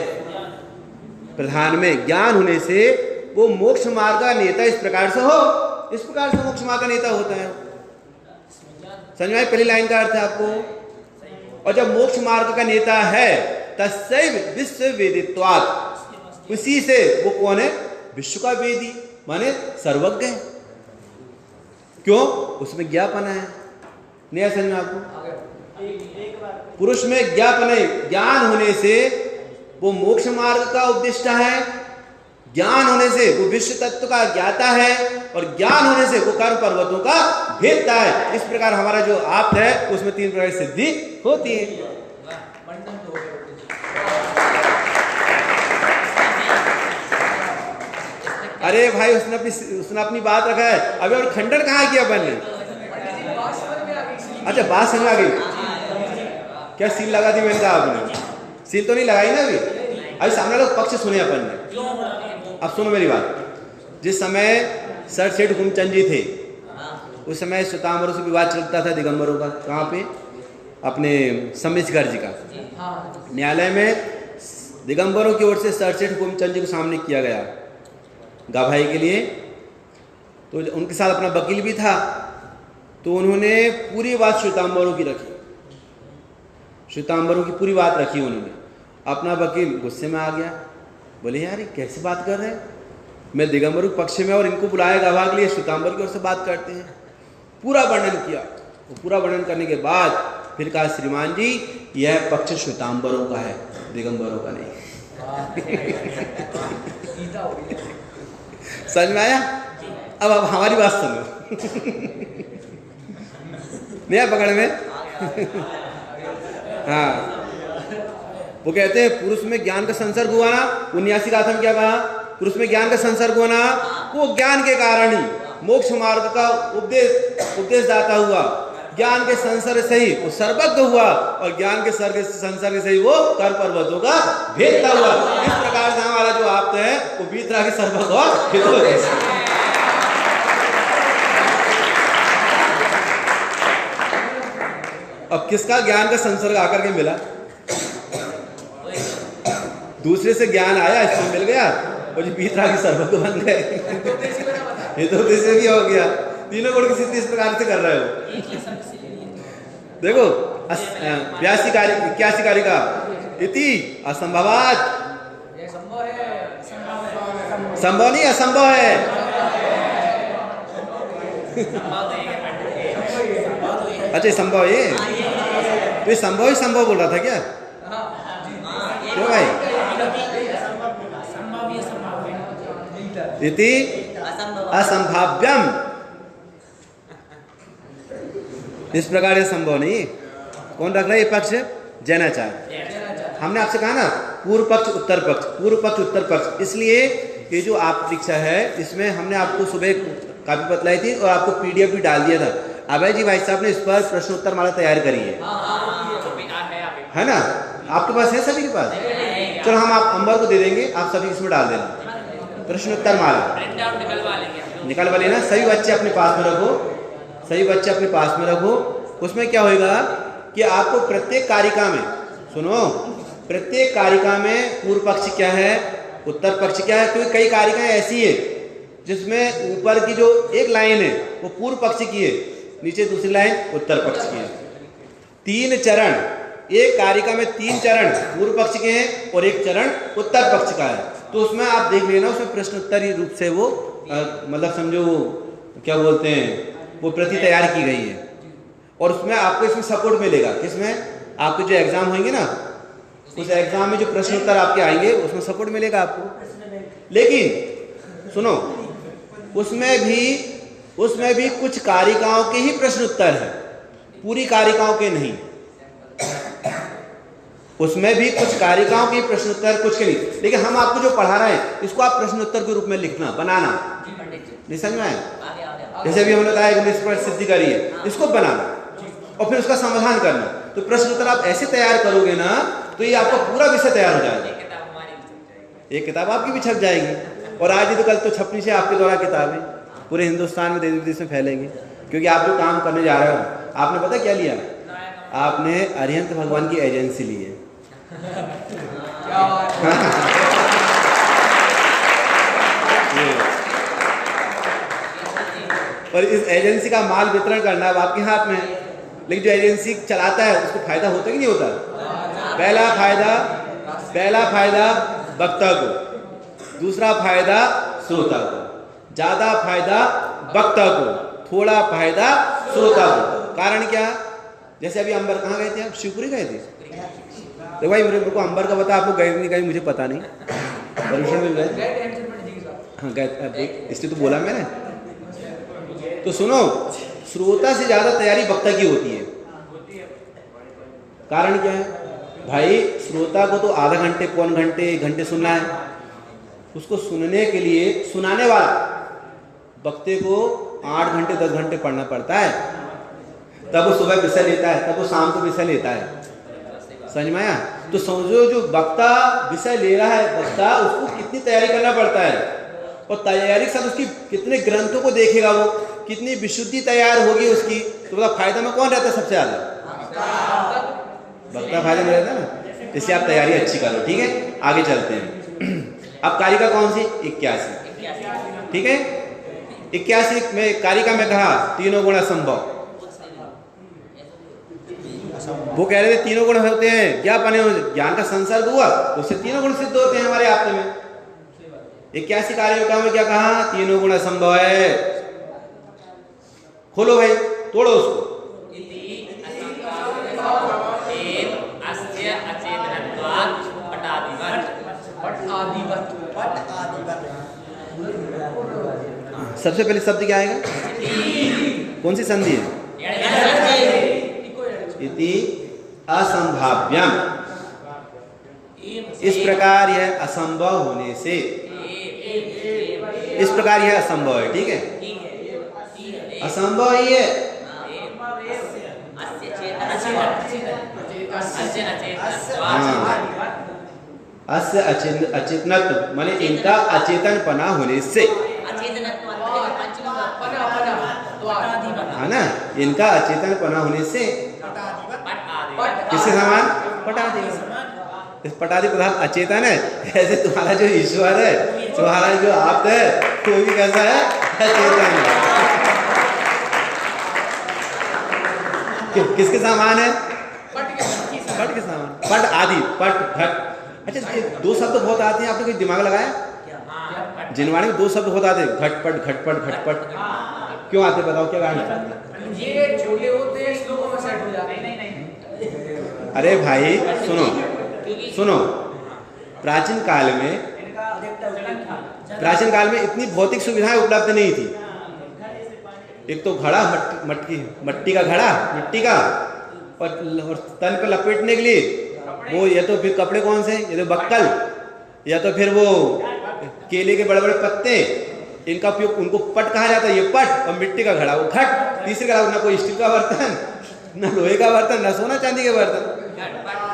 प्रधान में ज्ञान होने से वो मोक्ष मार्ग का नेता इस प्रकार से हो। इस प्रकार से मोक्ष मार्ग का नेता होता है। समझ में? पहली लाइन का अर्थ है आपको। और जब मोक्ष मार्ग का नेता है तस्सैव विश्व वेदित्वात्, उसी से वो कौन है? विश्व का वेदी माने सर्वज्ञ है। क्यों? उसमें ज्ञापन है। नहीं समझ में आपको? पुरुष में ज्ञापन है, ज्ञान होने से वो मोक्ष मार्ग का उपदिष्ट है, ज्ञान होने से वो विश्व तत्व का ज्ञाता है, और ज्ञान होने से वो कर्म पर्वतों का भेदता है। इस प्रकार हमारा जो आप है उसमें 3 प्रकार की सिद्धि होती है। अरे भाई उसने अपनी बात रखा है, अभी और खंडन कहाँ किया अपन ने? अच्छा, बात समझ आ गई। क्या सील लगा दी मैंने कहा? आपने सील तो नहीं लगाई ना अभी सामने लोग पक्ष सुने अपन ने। अब सुनो मेरी बात। जिस समय सर सेठ हुकुमचंद जी थे, उस समय श्वेतांबरों से विवाद चलता था दिगंबरों का। कहाँ पे? अपने सम्मिश्र जी का न्यायालय में दिगंबरों की ओर से सर सेठ हुकुमचंद जी को सामने किया गया गवाही के लिए। तो उनके साथ अपना वकील भी था, तो उन्होंने पूरी बात श्वेतांबरों की रखी, श्वेतांबरों की पूरी बात रखी उन्होंने। अपना वकील गुस्से में आ गया, बोले यार ये कैसे बात कर रहे हैं, मैं दिगंबरों के पक्ष में और इनको बुलाया गवाह के लिए श्वेतांबर की ओर से बात करते हैं। पूरा वर्णन किया। वो पूरा वर्णन करने के बाद फिर कहा श्रीमान जी यह पक्ष श्वेतांबरों का है, दिगंबरों का नहीं। समझ में आया? अब हमारी बात सुनो। नहीं पकड़ में? हाँ, वो कहते हैं पुरुष में ज्ञान का संसर्ग हुआ ना, 79 गाथा में क्या कहा? पुरुष में ज्ञान का संसर्ग हुआ ना, वो ज्ञान के कारण ही मोक्ष मार्ग का उपदेश दाता हुआ। ज्ञान के संसर्ग से ही वो सर्वज्ञ हुआ, और ज्ञान के संसर्ग से ही वो कर्म पर्वतों का भेदता हुआ। इस प्रकार से हमारा जो आप है वो बीतरा के सर्वज्ञ और अब किसका ज्ञान का संसर्ग आकर के मिला? दूसरे से ज्ञान आया, इसमें मिल गया, और जो बीतरा की सर्वज्ञ बन गए। ये तो दूसरे भी हो गया। तीनों गुण की सिद्धि इस प्रकार से कर रहे हो। देखो 81 कारिका इति असंभवात, संभव नहीं असंभव है। अच्छा संभव ये, तो ये संभव ही संभव बोल रहा था क्या? क्यों भाई? इति असंभाव्यम, इस प्रकार ये संभव नहीं। कौन रख रहा है ये पक्ष? जैनाचार्य। हमने आपसे कहा ना पूर्व पक्ष उत्तर पक्ष, पूर्व पक्ष उत्तर पक्ष, इसलिए ये जो आप परीक्षा है इसमें हमने आपको सुबह काफी बतलाई थी और आपको पीडीएफ भी डाल दिया था। अभय जी भाई साहब ने इस पर प्रश्न उत्तर माला तैयार करी है ना? आपके पास है सभी के पास? चलो हम आप अंबर को दे देंगे, आप सभी इसमें डाल देना प्रश्न उत्तर माला निकलवा लेना। सभी बच्चे अपने पास में रखो, सभी बच्चे अपने पास में रखो। उसमें क्या होगा कि आपको प्रत्येक कारिका में, सुनो, प्रत्येक कारिका में पूर्व पक्ष क्या है, उत्तर पक्ष क्या है, क्योंकि कई कारिकाएं ऐसी है जिसमें ऊपर की जो एक लाइन है वो पूर्व पक्ष की है, नीचे दूसरी लाइन उत्तर पक्ष की है। 3 चरण, एक कारिका में 3 चरण पूर्व पक्ष के हैं और एक चरण उत्तर पक्ष का है। तो उसमें आप देख लेना, उसमें प्रश्न उत्तरी रूप से वो मतलब समझो क्या बोलते हैं, वो प्रति तैयार की गई है और उसमें आपको इसमें सपोर्ट मिलेगा। किसमें? आपके जो एग्जाम होंगे ना, उस एग्जाम में जो प्रश्न उत्तर आपके आएंगे उसमें सपोर्ट मिलेगा आपको। लेकिन सुनो, उसमें भी कुछ कारिकाओं के ही प्रश्न उत्तर है, पूरी कारिकाओं के नहीं। उसमें भी कुछ कारिकाओं के प्रश्न उत्तर, कुछ के नहीं। लेकिन हम आपको जो पढ़ा रहे हैं इसको आप प्रश्न उत्तर के रूप में लिखना, बनाना। नहीं समझ में आया? जैसे अभी हमने बताया इंग्लिश पर सिद्धि करी है, इसको बनाना और फिर उसका समाधान करना। तो प्रश्न उत्तर आप ऐसे तैयार करोगे ना तो ये आपका पूरा विषय तैयार हो जाएगा। एक किताब आपकी भी छप जाएगी और आज ही तो कल तो छपनी से आपके द्वारा किताबें पूरे हिंदुस्तान में, देश विदेश में फैलेंगी। क्योंकि आप जो काम करने जा रहे हो, आपने पता क्या लिया? आपने अरिहंत भगवान की एजेंसी ली है। और इस एजेंसी का माल वितरण करना अब आपके हाथ में है। लेकिन जो एजेंसी चलाता है उसको फायदा होता कि नहीं होता? पहला फायदा वक्ता को, दूसरा फायदा श्रोता को, ज्यादा फायदा वक्ता को, थोड़ा फायदा श्रोता को। कारण क्या? जैसे अभी अंबर कहाँ गए थे आप? शिवपुरी गए थे। देखो भाई मेरे को अंबर का पता, आपको गए नहीं गए मुझे पता नहीं। परमिशन मिल रहा है? हाँ गए, इसलिए तो बोला मैंने। तो सुनो, श्रोता से ज्यादा तैयारी वक्ता की होती है। कारण क्या है भाई? श्रोता को तो आधा घंटे, पौन घंटे, 1 घंटे सुनना है। उसको सुनने के लिए सुनाने वाला वक्ते को 8 घंटे 10 घंटे पढ़ना पड़ता है, तब वो सुबह विषय लेता है, तब वो शाम को विषय लेता है। समझ में आया? तो समझो जो वक्ता विषय ले रहा है, वक्ता उसको कितनी तैयारी करना पड़ता है और तैयारी के साथ उसकी कितने ग्रंथों को देखेगा, वो कितनी विशुद्धि तैयार होगी उसकी। तो मतलब फायदा में कौन रहता है सबसे ज्यादा? वक्ता फायदा में रहता है ना। इसलिए आप तैयारी अच्छी करो, ठीक है? आगे चलते हैं। अब कारिका कौन सी? 81, ठीक है? 81 में कारिका में कहा तीनों गुण असंभव। वो कह रहे थे तीनों गुण होते हैं, क्या बने हो? ज्ञान का संसर्ग हुआ तो उससे तीनों गुण सिद्ध होते हैं हमारे आत्मा में। 81 कारिका में क्या कहा? तीनों गुण असंभव है। खोलो भाई, तोड़ो उसको। सबसे पहले शब्द क्या आएगा? कौन सी संधि है? इति असंभाव्यम। इस प्रकार यह असंभव होने से, इस प्रकार यह असंभव है, ठीक है? असंभव ही है। अस्य अचेतनत्व माने इनका अचेतनपना होने से, है ना? इनका अचेतनपना होने से किसके समान? पटादि। इस पटादि पदार्थ अचेतन है, ऐसे तुम्हारा जो ईश्वर है, तुम्हारा जो आप है, वो भी कैसा है? अचेतन है। किसके समान है? पट के समान। पट आदि, पट घट। अच्छा, ये 2 शब्द बहुत आते हैं, आपने कोई दिमाग लगाया? जिनवाणी में 2 शब्द बहुत आते हैं, घटपट घटपट घटपट। क्यों आते बताओ, क्या कारण? ये छोटे होते हैं, श्लोकों में सेट हो जाते हैं। नहीं। अरे भाई सुनो सुनो, प्राचीन काल में इतनी भौतिक सुविधाएं उपलब्ध नहीं थी। एक तो घड़ा, मट्टी का घड़ा, मिट्टी का, और तन पे लपेटने के लिए वो, या तो फिर कपड़े कौन से, या तो बक्कल, या तो फिर वो केले के बड़े बड़े पत्ते, इनका उपयोग, उनको पट कहा जाता है। ये पट और मिट्टी का घड़ा, वो घट। तीसरे घड़ा, ना कोई स्टील का बर्तन, ना लोहे का बर्तन, ना सोना चांदी के बर्तन,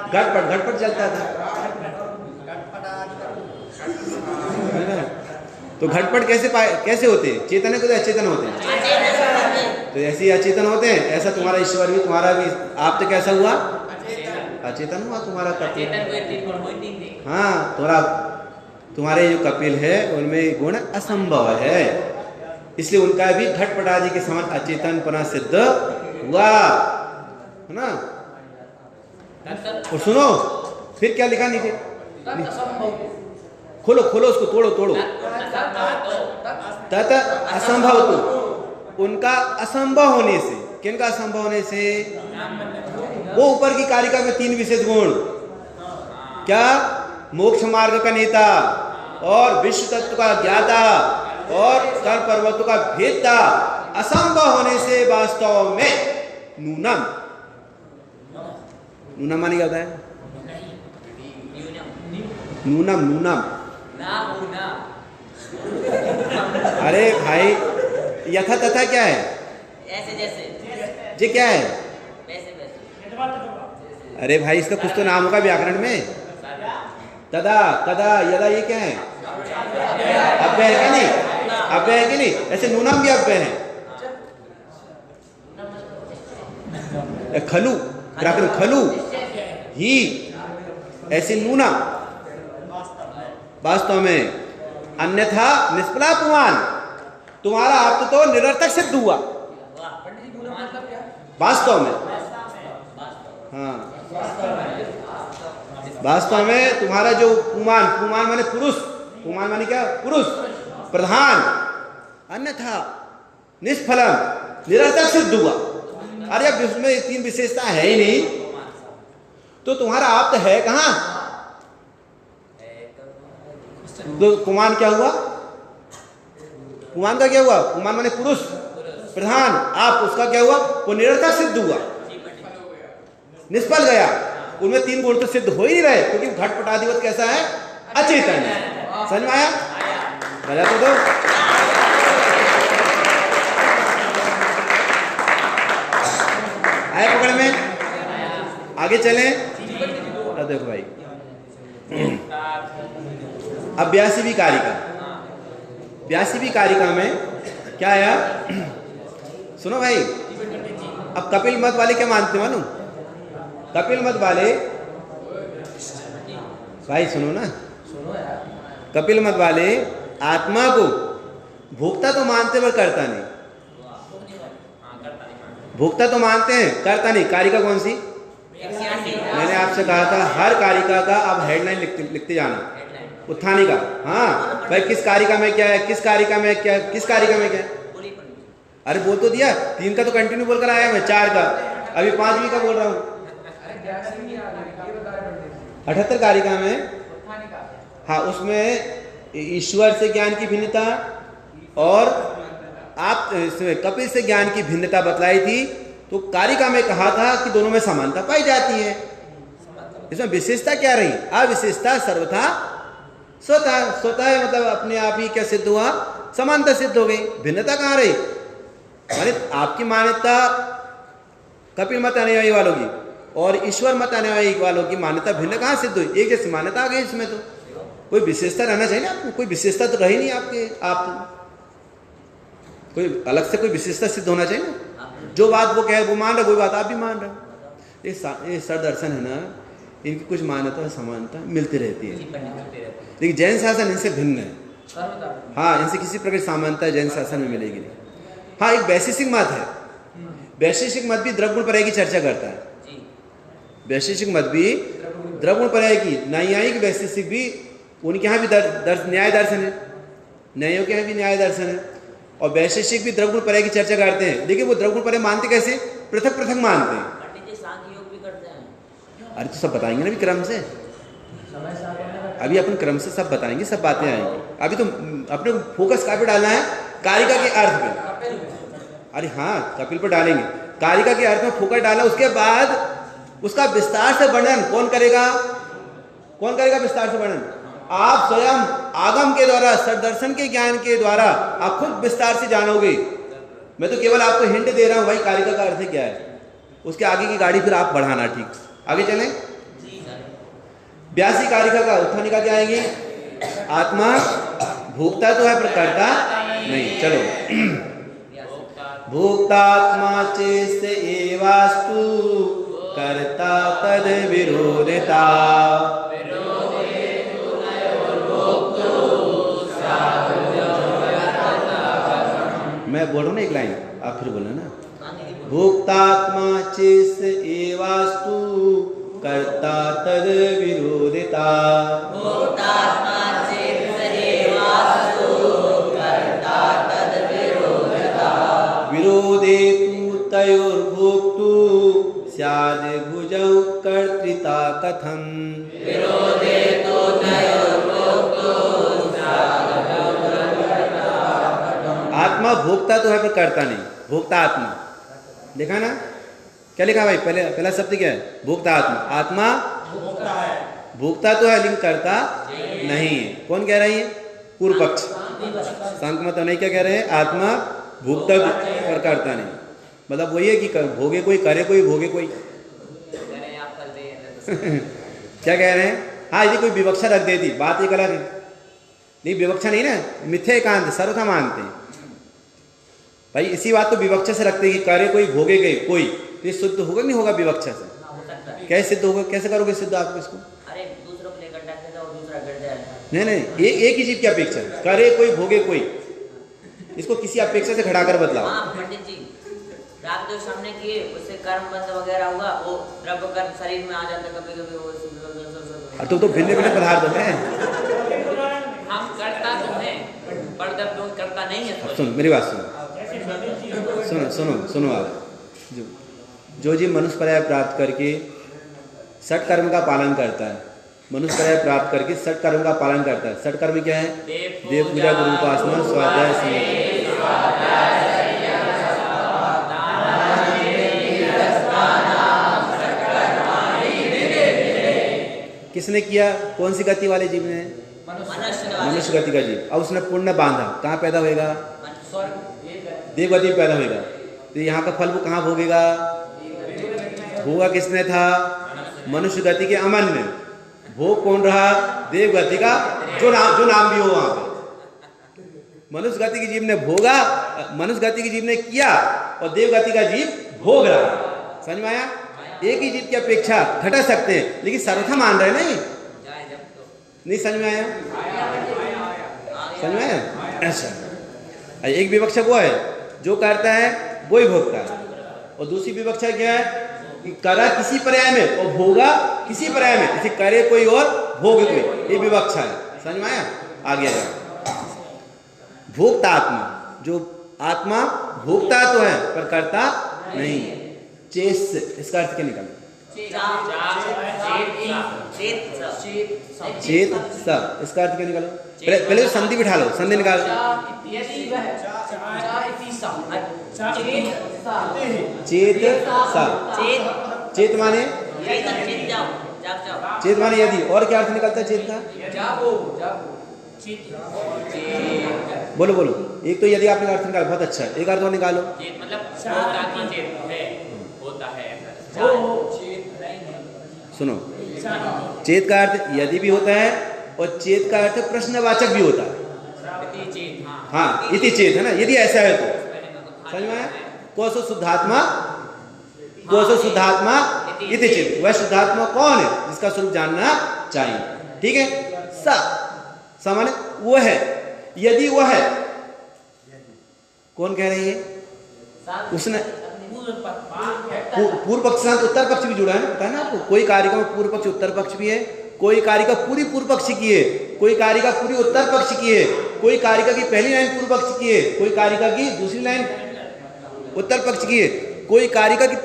घटपट चलता था। है ना? तो घटपट कैसे होते हैं? चेतन है तो अचेतन होते हैं। तो ऐसे ही अचेतन होते हैं, ऐसा तुम्हारा ईश्वर भी, तुम्हारा भी। आप तो कैसा हुआ? अचेतन हुआ तुम्हारा कपिल। हाँ, तुम्हारे जो कपिल है उनमें गुण असंभव है, इसलिए उनका भी घटपट आदि के समान अचेतनपना सिद्ध हुआ, है ना? और सुनो फिर क्या लिखा नीचे, खोलो उसको, तोड़ो। तत असंभव, तो उनका असंभव होने से, किनका असंभव होने से? वो ऊपर की कारिका में 3 विशेष गुण, क्या? मोक्ष मार्ग का नेता और विश्व तत्व का ज्ञाता और कर पर्वतों का भेदता, असंभव होने से वास्तव में नूनम माने क्या होता है? नूनम। अरे भाई, यथा तथा क्या है? ऐसे जैसे। जी क्या है? वैसे। अरे भाई, इसका कुछ तो नाम होगा व्याकरण में। तदा, कदा, यदा, ये क्या है? अव्यय है कि नहीं? ऐसे नूनम भी अव्यय है। खलु, व्याकरण खलु ही, ऐसे नूनम वास्तव में। अन्यथा निष्फला पुमान, तुम्हारा आप तो निरर्थक सिद्ध हुआ वास्तव में। हाँ, वास्तव में तुम्हारा जो पुमान माने पुरुष, पुमान माने क्या? पुरुष, प्रधान। अन्यथा निष्फलम, निरर्थक सिद्ध हुआ। अरे अब इसमें 3 विशेषता है ही नहीं, तो तुम्हारा आप तो है कहाँ? तो पुमान क्या हुआ? पुमान का क्या हुआ? पुमान माने पुरुष, प्रधान, आप, उसका क्या हुआ? वो निरर्थक सिद्ध हुआ, निष्फल गया। उनमें 3 गुण तो सिद्ध हो ही नहीं रहे, क्योंकि घटपटाधिपत कैसा है? अचेतन है। समझ में आया? बजा तो दो। आए पकड़ में? आगे चलें। देखो भाई, अब 82वीं कारिका में क्या आया? सुनो भाई, अब कपिल मत वाले क्या मानते मालूम? कपिल मत वाले भाई, सुनो ना, कपिल मत वाले आत्मा को भोक्ता तो मानते पर करता नहीं। भोक्ता तो मानते हैं, करता नहीं। कारिका कौन सी? मैंने आपसे कहा था हर कारिका का आप हेडलाइन लिखते जाना, उत्थानी का। हाँ भाई, किस कारिका में क्या है, किस कारिका में क्या है? अरे बोल तो दिया, 3 का तो कंटिन्यू बोलकर आया मैं, 4 का, अभी 5वीं का बोल रहा हूँ। 78 कारिका में, हाँ, उसमें ईश्वर से ज्ञान की भिन्नता और आप कपिल से ज्ञान की भिन्नता बतलाई थी। तो कारिका में कहा था कि दोनों में समानता पाई जाती है। इसमें विशेषता क्या रही? अविशेषता सर्वथा स्वतः मतलब अपने आप ही क्या सिद्ध हुआ? समानता सिद्ध हो गई। भिन्नता कहाँ रही? माने आपकी मान्यता कपिल मत अनुयायी वालों की और ईश्वर मत अनुयायी वालों की मान्यता भिन्न कहाँ सिद्ध हुई? एक जैसी मान्यता आ गई। इसमें तो कोई विशेषता रहना चाहिए ना आपको, कोई विशेषता तो रही नहीं आपके, आप कोई अलग से कोई विशेषता सिद्ध होना चाहिए ना। जो बात वो कहे वो मान रहे, वही बात आप भी मान रहे। ये सरदर्शन है ना, इनकी कुछ मान्यता समानता मिलती रहती है, लेकिन जैन शासन इनसे भिन्न है। हाँ, इनसे किसी प्रकार की समानता जैन शासन में मिलेगी नहीं। हाँ, एक वैशेषिक मत है, वैशेषिक मत भी द्रव्यगुण पर्याय की चर्चा करता है। वैशेषिक मत भी द्रव्यगुण पर्याय की, न्यायिक वैशेषिक भी उनके यहाँ भी न्याय दर्शन है, न्यायों के यहाँ भी न्याय दर्शन है। और वैशेषिक भी द्रव्यगुण पर्याय की चर्चा करते हैं। देखिए वो द्रव्यगुण पर्याय मानते कैसे? पृथक पृथक मानते हैं। अरे तो सब बताएंगे ना भी क्रम से, अभी अपन क्रम से सब बताएंगे, सब बातें आएंगी। अभी तो अपने फोकस कहाँ पे डालना है? कारिका के अर्थ पे। अरे हाँ, कपिल पर डालेंगे, कारिका के अर्थ में फोकस डालना। उसके बाद उसका विस्तार से वर्णन कौन करेगा? विस्तार से वर्णन? आप स्वयं आगम के द्वारा, सदर्शन के ज्ञान के द्वारा आप खुद विस्तार से जानोगे। मैं तो केवल आपको हिंट दे रहा हूं भाई कारिका का अर्थ क्या है, उसके आगे की गाड़ी फिर आप बढ़ाना। ठीक, आगे चलें। 82 कारिका का उत्थानिका क्या आएगी? आत्मा भोक्ता तो है पर कर्ता नहीं। चलो, भोक्तात्मा चेत एवास्तु कर्ता तद विरोधिता। मैं बोल रहा हूँ ना एक लाइन, आप फिर बोलो ना। भोक्तात्मा चेत एवास्तु कर्ता तद विरोधिता। विरोधे तु तयोर्भोक्तु स्याद् भुजौ कर्तृता कथम। आत्मा भोक्ता तो है पर करता नहीं। भोक्ता आत्मा देखा ना, क्या लिखा भाई? पहला शब्द क्या है? भोक्ता आत्मा। आत्मा भोक्ता तो है लेकिन करता नहीं है। कौन कह रही है? पूर्व पक्ष। संकमत नहीं क्या कह रहे हैं? आत्मा भोक्ता पर करता नहीं। मतलब वही है कि भोगे कोई, करे कोई, भोगे कोई। क्या कह रहे हैं? हाँ, यदि कोई विवक्षा रख देती बात एक अलग है। नहीं, विवक्षा नहीं ना, मिथ्या एकांत सर्वथा मानते हैं भाई। इसी बात को विवक्षा से रखते हैं कि करे कोई, भोगे गए कोई, तो ये सिद्ध होगा नहीं होगा विवक्षा से? कैसे सिद्ध होगा? कैसे करोगे सिद्ध आप इसको? अरे दूसरों को लेकर डाकते और दूसरा कर दे। नहीं, एक ही जीव की अपेक्षा, करे कोई, भोगे कोई, इसको किसी अपेक्षा से खड़ाकर बदलाओ। पंडित जी, राग जो सामने किए उससे कर्म बंध वगैरह हुआ, वो द्रव्य कर्म शरीर में आ जाता कभी कभी। वो तो भिन्न भिन्न पदार्थ है। हम करता तो है पर द्रव्य करता नहीं है। सुन मेरी बात, सुनो आप। जो जीव मनुष्य पर्याय प्राप्त करके षट कर्म का पालन करता है, मनुष्य पर्याय प्राप्त करके षट कर्म का पालन करता है। षट कर्म क्या है? देव पूजा, गुरु उपासना, स्वाध्याय, किसने किया? कौन सी गति वाले जीव ने? मनुष्य गति का जीव। अब उसने पुण्य बांधा, कहाँ पैदा होएगा? देवगति में पैदा होएगा। तो यहाँ का फल वो कहाँ भोगेगा? भोगा किसने था? मनुष्य गति के अमन में। भोग कौन रहा? देवगति का, जो नाम भी हो वहां पे। मनुष्य गति के जीव ने भोगा, मनुष्य गति के जीव ने किया, और देवगति का जीव भोग रहा। समझ में आया? एक ही जीव की अपेक्षा घटा सकते हैं लेकिन सर्वथा मान रहे नहीं। नहीं समझ में आया? समझ में आया? अच्छा, एक विवक्षा वो है जो करता है वो ही भोगता है, और दूसरी विवक्षा क्या है? करा किसी पर्याय में और भोगा किसी पर्याय में। इसे करे कोई और भोगे कोई, ये विवक्षा है। समझ में आया? आगे जाओ। भोक्ता आत्मा, जो आत्मा भोक्ता तो है पर करता नहीं। चेस, इसका अर्थ क्या निकला? चेत सब, इसका अर्थ क्या निकालो? पहले तो संधि बिठा लो, संधि निकालो। चेत सब, चेत माने, चेत माने यदि। और क्या अर्थ निकलता है चेत का? बोलो बोलो। एक तो यदि आपने अर्थ निकाला, बहुत अच्छा है। एक अर्थ और निकालो। सुनो, चेत का अर्थ यदि भी होता है और चेत का अर्थ प्रश्नवाचक भी होता है। हाँ, इति चेत है ना, यदि ऐसा है तो। समझ में आया? कोसो शुद्धात्मा, कोसो शुद्धात्मा इति चेत। वह शुद्धात्मा कौन है? जिसका स्वरूप जानना चाहिए। ठीक है? सामान्य वो है, यदि वो है। कौन कह रही है? उसने पूर्व पक्ष साथ उत्तर पक्ष भी जुड़ा है ना, पता है ना आपको? कोई कारिका में पूर्व पक्ष उत्तर पक्ष भी है, कोई कारिका पूरी पूर्व पक्ष की है, कोई कारिका पूरी उत्तर पक्ष की है, कोई कारिका की पहली लाइन पूर्व पक्ष की है, कोई कारिका की दूसरी लाइन उत्तर पक्ष की है, कोई कारिका की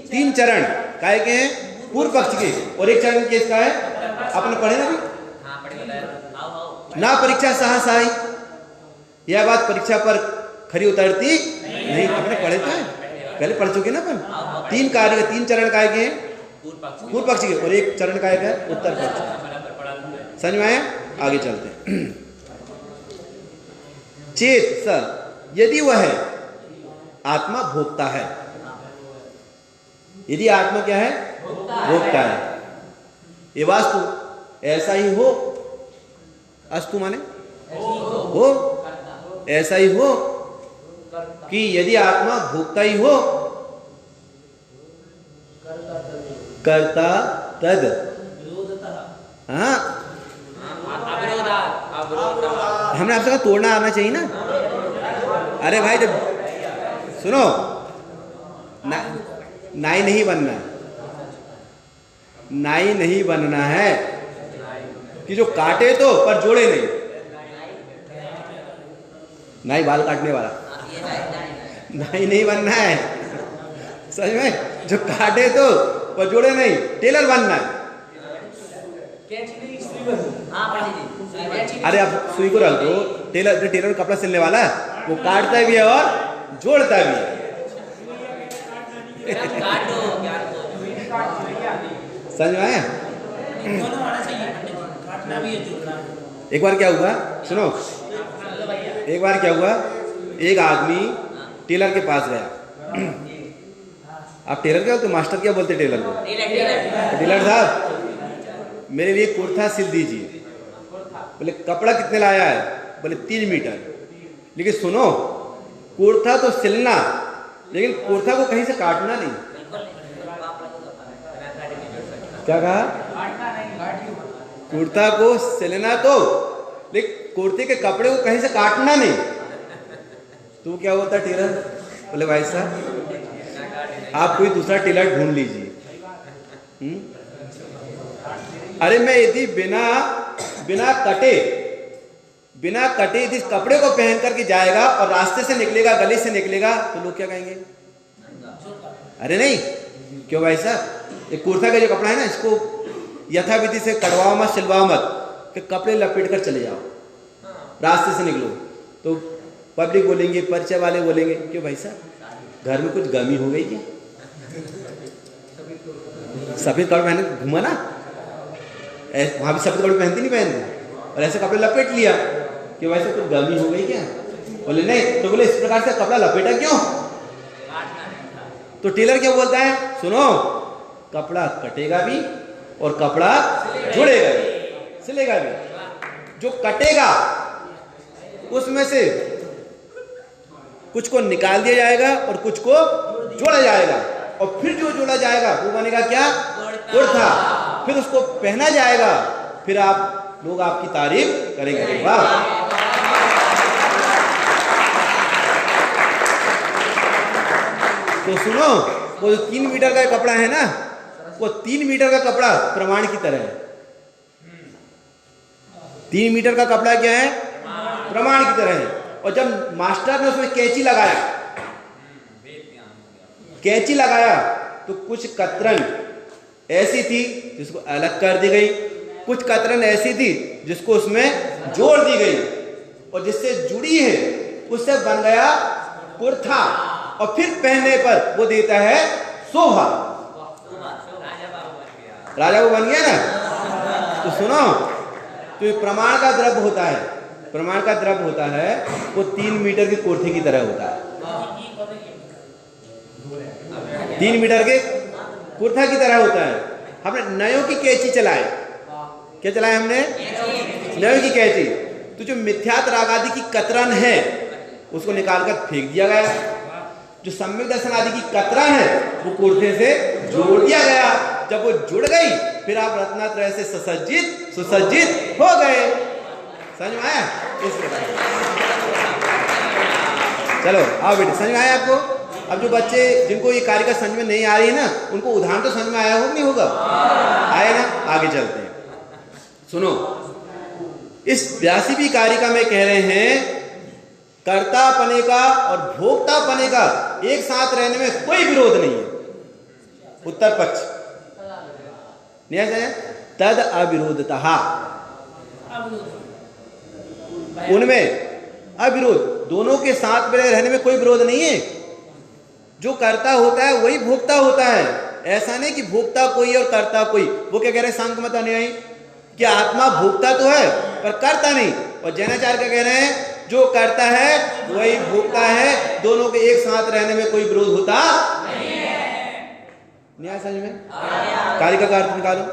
तीन चरण काय के हैं? पूर्व पक्ष के, और एक चरण किसका है? आपने पढ़े ना? ना परीक्षा सहसाई, यह बात परीक्षा पर खरी उतरती नहीं। आपने पढ़े था, पहले पढ़ चुके ना अपन। तीन कार्य, तीन चरण काय के हैं? पूर्व पक्ष के, और एक चरण काय का है? उत्तर पक्ष। समझ में आया? आगे चलते हैं। चेत स, यदि वह है आत्मा भोगता है, यदि आत्मा क्या है भोगता है, ये वास्तु ऐसा ही हो, अस्तु माने हो, ऐसा ही हो कि यदि आत्मा भोगता ही हो, कर्ता तद, हाँ हमने आपसे कहा तोड़ना आना चाहिए ना। अरे भाई जब सुनो नाई नहीं बनना है, नाई नहीं बनना है कि जो काटे तो पर जोड़े नहीं, नाई बाल काटने वाला नाई नहीं बनना है, समझ में, जो काटे तो पर जोड़े नहीं, टेलर बनना है। अरे आप सुई को रख दो, टेलर जो टेलर कपड़ा सिलने वाला है वो काटता भी है और जोड़ता भी है। समझ में आया? एक बार क्या हुआ सुनो, एक बार क्या हुआ, एक आदमी टेलर के पास गया। आप टेलर क्या होते, मास्टर क्या बोलते टेलर को? टेलर साहब मेरे लिए कुर्ता सिल दीजिए। बोले कपड़ा कितने लाया है? बोले 3 मीटर। लेकिन सुनो, कुर्ता तो सिलना, लेकिन कुर्ता को कहीं से काटना नहीं। क्या कहा? कुर्ता को सिलना तो, लेकिन कुर्ते के कपड़े को कहीं से काटना नहीं। तो क्या होता टेलर? बोले भाई साहब आप कोई दूसरा टेलर ढूंढ लीजिए। अरे मैं यदि बिना कटे यदि कपड़े को पहन करके जाएगा और रास्ते से निकलेगा, गली से निकलेगा, तो लोग क्या कहेंगे? अरे नहीं, क्यों भाई साहब, ये कुर्ता का जो कपड़ा है ना, इसको यथाविधि से कटवाओ मत, सिलवाओ मत, कि कपड़े लपेट कर चले जाओ, रास्ते से निकलो। तो पब्लिक बोलेंगे, परिचय वाले बोलेंगे, क्यों भाई साहब घर में कुछ गमी हो गई क्या? सफेद कपड़े पहने घूमा ना, वहां भी सफेद कपड़े पहनती नहीं पहनते, और ऐसे कपड़े लपेट लिया कि वैसे कुछ गमी हो गई क्या? बोले नहीं। तो बोले इस प्रकार से कपड़ा लपेटा क्यों? तो टेलर क्या बोलता है? सुनो, कपड़ा कटेगा भी और कपड़ा जुड़ेगा भी, सिलेगा भी। जो कटेगा उसमें से कुछ को निकाल दिया जाएगा और कुछ को जोड़ा जाएगा, और फिर जो जोड़ा जाएगा वो बनेगा क्या? कुर्ता। फिर उसको पहना जाएगा, फिर आप लोग आपकी तारीफ करेंगे। वाह! तो सुनो, वो जो 3 मीटर का कपड़ा है ना, वो 3 मीटर का कपड़ा प्रमाण की तरह है। 3 मीटर का कपड़ा क्या है? प्रमाण की तरह है। और जब मास्टर ने उसमें कैंची लगाया तो कुछ कतरन ऐसी थी जिसको अलग कर दी गई, कुछ कतरन ऐसी थी जिसको उसमें जोड़ दी गई, और जिससे जुड़ी है उससे बन गया कुर्ता, और फिर पहनने पर वो देता है शोभा। राजा वो बन गया ना। तो सुनो, तो ये प्रमाण का द्रव्य होता है, प्रमाण का द्रव्य होता है, वो 3 मीटर के कुर्ते की तरह होता है। 3 मीटर के कुर्ता की तरह होता है। हमने नयों की कैंची चलाए, क्या चलाए हमने? नयों की कैंची। तो जो मिथ्यात राग आदि की कतरन है उसको निकालकर फेंक दिया गया, जो सम्यक दर्शन आदि की कतरन है वो कुर्ते से जोड़ दिया गया। जब वो जुड़ गई फिर आप रत्नात्रय से सुसज्जित हो गए। समझ में आया? इस प्रकार। चलो आओ बेटे, समझ में आया आपको? अब जो बच्चे जिनको ये कारिका समझ में नहीं आ रही है ना, उनको उदाहरण तो समझ में आया होगा, नहीं होगा? आया ना? आगे चलते हैं। सुनो, इस 82वीं कारिका में कह रहे हैं कर्ता पने का और भोक्ता पने का एक साथ रहने में कोई विरोध नहीं है। उत्तर पक्ष नहीं है, तद अविरोधतः, उनमें अविरोध, दोनों के साथ में रहने में कोई विरोध नहीं है। जो कर्ता होता है वही भोक्ता होता है, ऐसा नहीं कि भोक्ता कोई और कर्ता कोई। वो क्या कह रहे हैं सांख्य मत अनुयायी कि आत्मा भोक्ता तो है पर कर्ता नहीं, और जैनाचार्य क्या कह रहे हैं? जो करता है वही भोगता है, दोनों के एक साथ रहने में कोई विरोध होता नहीं आया समझ में? कारिका का अर्थ निकालो।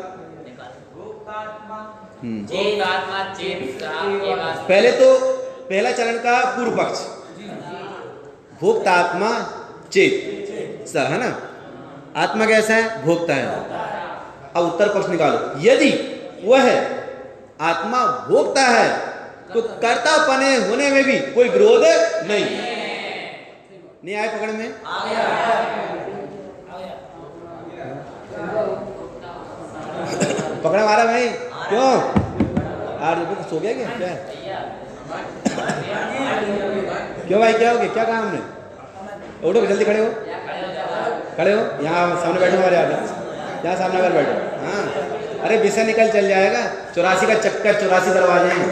पहले तो पहला चरण का पूर्व पक्ष भोक्तात्मा चेत सा है ना, आत्मा कैसा है? भोक्ता है। अब उत्तर पक्ष निकालो, यदि वह आत्मा भोक्ता है तो कर्तापने होने में भी कोई विरोध नहीं आए पकड़ में? पकड़ा मारा भाई? क्यों आज सो गया क्या? क्यों भाई क्या हो गया? क्या कहा हमने? उठो जल्दी खड़े हो, यहाँ सामने बैठो, हमारे यहाँ सामने पर बैठो। हाँ अरे विषय निकल चल जाएगा, 84 का चक्कर, 84 दरवाजे हैं।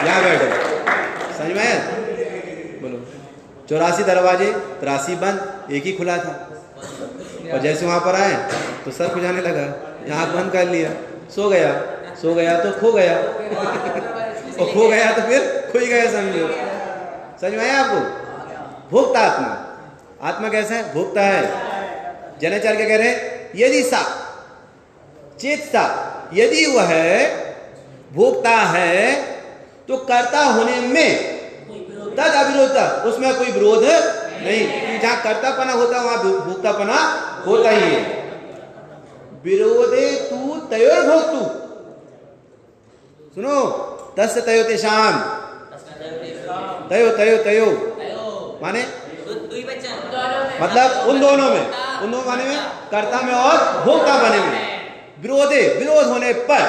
यहाँ बैठो, समझ में आया? बोलो 84 दरवाजे, 83 बंद, एक ही खुला था। और जैसे वहाँ पर आए तो सर खुजाने लगा, यहाँ बंद कर लिया, सो गया तो खो गया और खो गया तो फिर खो ही गया, समझो। समझ में आया आपको? भोक्ता आत्मा, आत्मा कैसा है? भोक्ता है। जनाचार्य क्या कह रहे हैं? यदि सा चेत सा, यदि वह भोक्ता है तो कर्ता होने में तद अविरोधता, उसमें कोई विरोध नहीं। जहां कर्तापना होता है वहां भोक्तापना होता ही है। विरोधे तू तयोर भोक्तु, सुनो, तस्य तयो तेषाम, तयो माने मतलब उन दोनों माने में, कर्ता में और भोक्ता बने में विरोध होने पर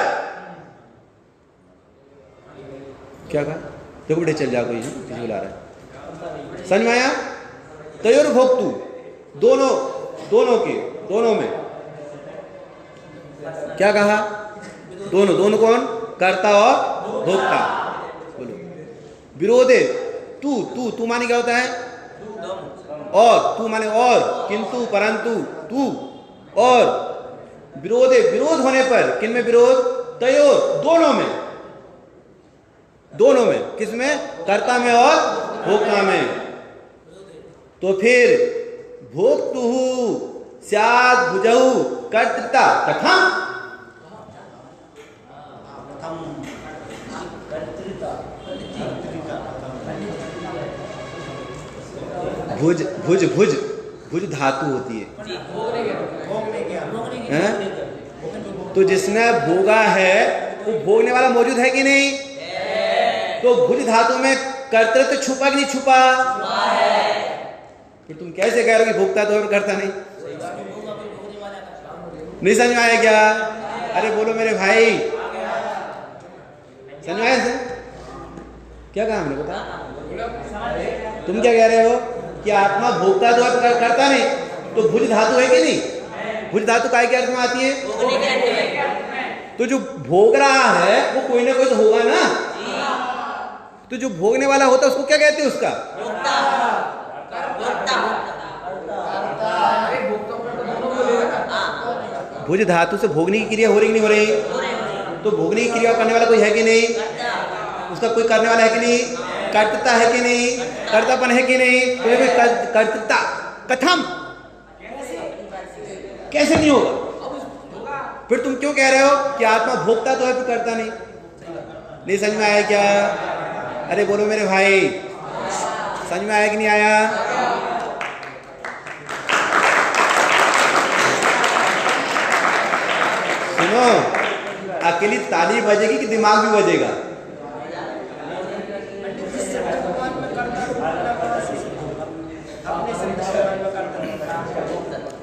क्या कहा? देखो बेटे चल जा, कोई किसी बुला रहा है। समझ में आया? तयोर भोक्तु, दोनों में क्या कहा? दोनों कौन? कर्ता और भोक्ता। बोलो विरोधे तू माने क्या होता है? और तू माने और, किंतु परंतु तू और विरोध होने पर, किन में विरोध? तयोर, दोनों में। किस में? कर्ता में और भोक्ता में। तो फिर भोक्तु स्यात् भुजौ कर्तृता कथम? भुज धातु होती है, तो जिसने भोगा है वो भोगने वाला मौजूद है कि नहीं? तो भुज धातु में कर्तृत्व छुपा कि नहीं छुपा? फिर तुम कैसे कह रहे हो कि भोगता तो और करता नहीं समझ में आया क्या? अरे बोलो मेरे भाई, समझ में आया सर? क्या कहा हमने? बता, तुम क्या कह रहे हो कि आत्मा भोगता तो करता नहीं, तो भुज धातु है कि नहीं? भुज धातु काय के अर्थ में आती है? तो जो भोग रहा है वो कोई ना कोई तो होगा ना, तो जो भोगने वाला होता है उसको क्या कहते हैं? उसका भुज धातु से भोगने की क्रिया हो रही कि नहीं हो रही? तो भोगने की क्रिया करने वाला कोई है कि नहीं? उसका कोई करने वाला है कि नहीं? कर्तृता है कि नहीं? कर्तापन है कि नहीं? तो कर्तृता कथम, कैसे नहीं होगा? फिर तुम क्यों कह रहे हो कि आत्मा भोगता तो है फिर करता नहीं समझ में आया क्या? अरे बोलो मेरे भाई, समझ में आया कि नहीं आया? सुनो, अकेली ताली बजेगी कि दिमाग भी बजेगा?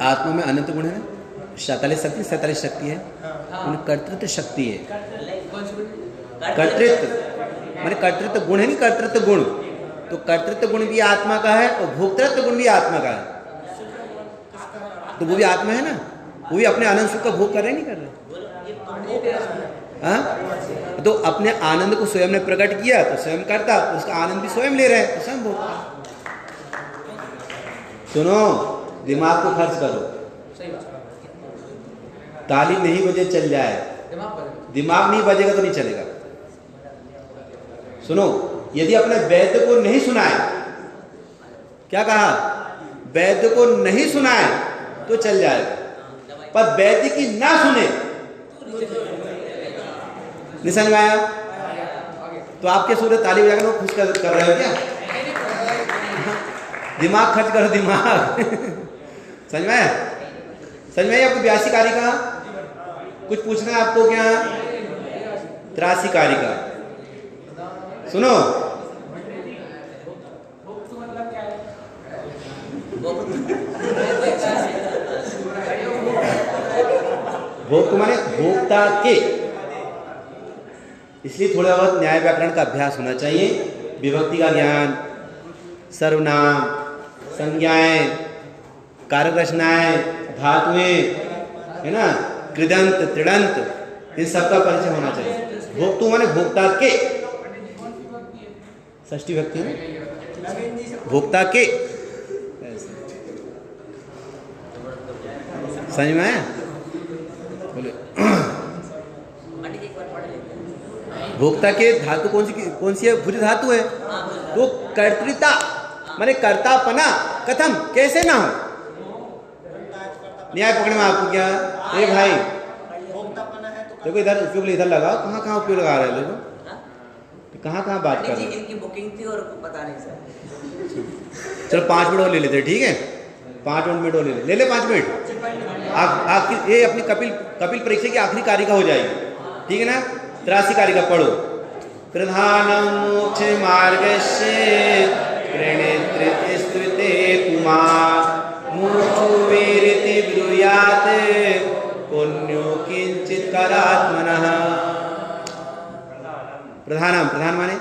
आत्मा में अनंत गुण है ना, 47 शक्ति है, उनमें कर्तृत्व शक्ति है। कर्तृत्व माने कर्तृत्व गुण है नहीं, कर्तृत्व गुण। तो कर्तृत्व गुण भी आत्मा का है और भोक्तृत्व गुण भी आत्मा का है। तो वो भी आत्मा है ना, वो भी अपने आनंद सुख का भोग कर रहे नहीं कर रहे? हाँ, तो अपने आनंद को स्वयं ने प्रकट किया तो स्वयं करता, उसका आनंद भी स्वयं ले रहे हैं तो स्वयं भोगता। सुनो, दिमाग को खर्च करो, ताली नहीं बजे चल जाए दिमाग नहीं बजेगा तो नहीं चलेगा। सुनो, यदि अपने वैद्य को नहीं सुनाए, क्या कहा, वैद्य को नहीं सुनाए तो चल जाएगा, पर वैद्य की ना सुने नहीं समझ में आया? तो आपके सूर्य ताली बजाकर वो खुश कर रहे हो क्या? दिमाग खर्च करो, दिमाग समझ में आया? समझ में आया आपको? 82 कारिका कुछ पूछना है आपको क्या? 83 कारिका सुनो, भोक्ता माने भोक्ता के, इसलिए थोड़ा बहुत न्याय व्याकरण का अभ्यास होना चाहिए। विभक्ति का ज्ञान, सर्वनाम, संज्ञाएं, कारक रचनाएं, धातुएं, है ना, कृदंत, त्रिडंत, इन सबका परिचय होना चाहिए। भोक्तु माने भोक्ता के, षष्ठी विभक्ति है, भोक्ता के, समझ में आया? बोले भोक्ता के धातु कौन सी है? भुज धातु है। तो कर्तृता माने कर्तापना, कथम, कैसे ना हो? न्याय पकड़ने में आपको क्या? ए भाई देखो इधर उपयोग इधर लगाओ, कहाँ उपयोग लगा रहे हैं देखो, कहाँ बात कर रहे हैं? इनकी बुकिंग थी और पता नहीं सर। चलो 5 मिनट और ले लेते, ठीक है? 5 मिनट और ले ले 5 मिनट। ये अपनी कपिल परीक्षा की आखिरी कारिका हो जाएगी, ठीक है ना? 83 कारिका पढ़ो। प्रधानम मोक्ष मार्गस्य प्रणेत्रे स्तुते पुमान् मोक्षो वेरिति ब्रूयात् पुण्यो किंचित् करात्मनः। प्रधान माने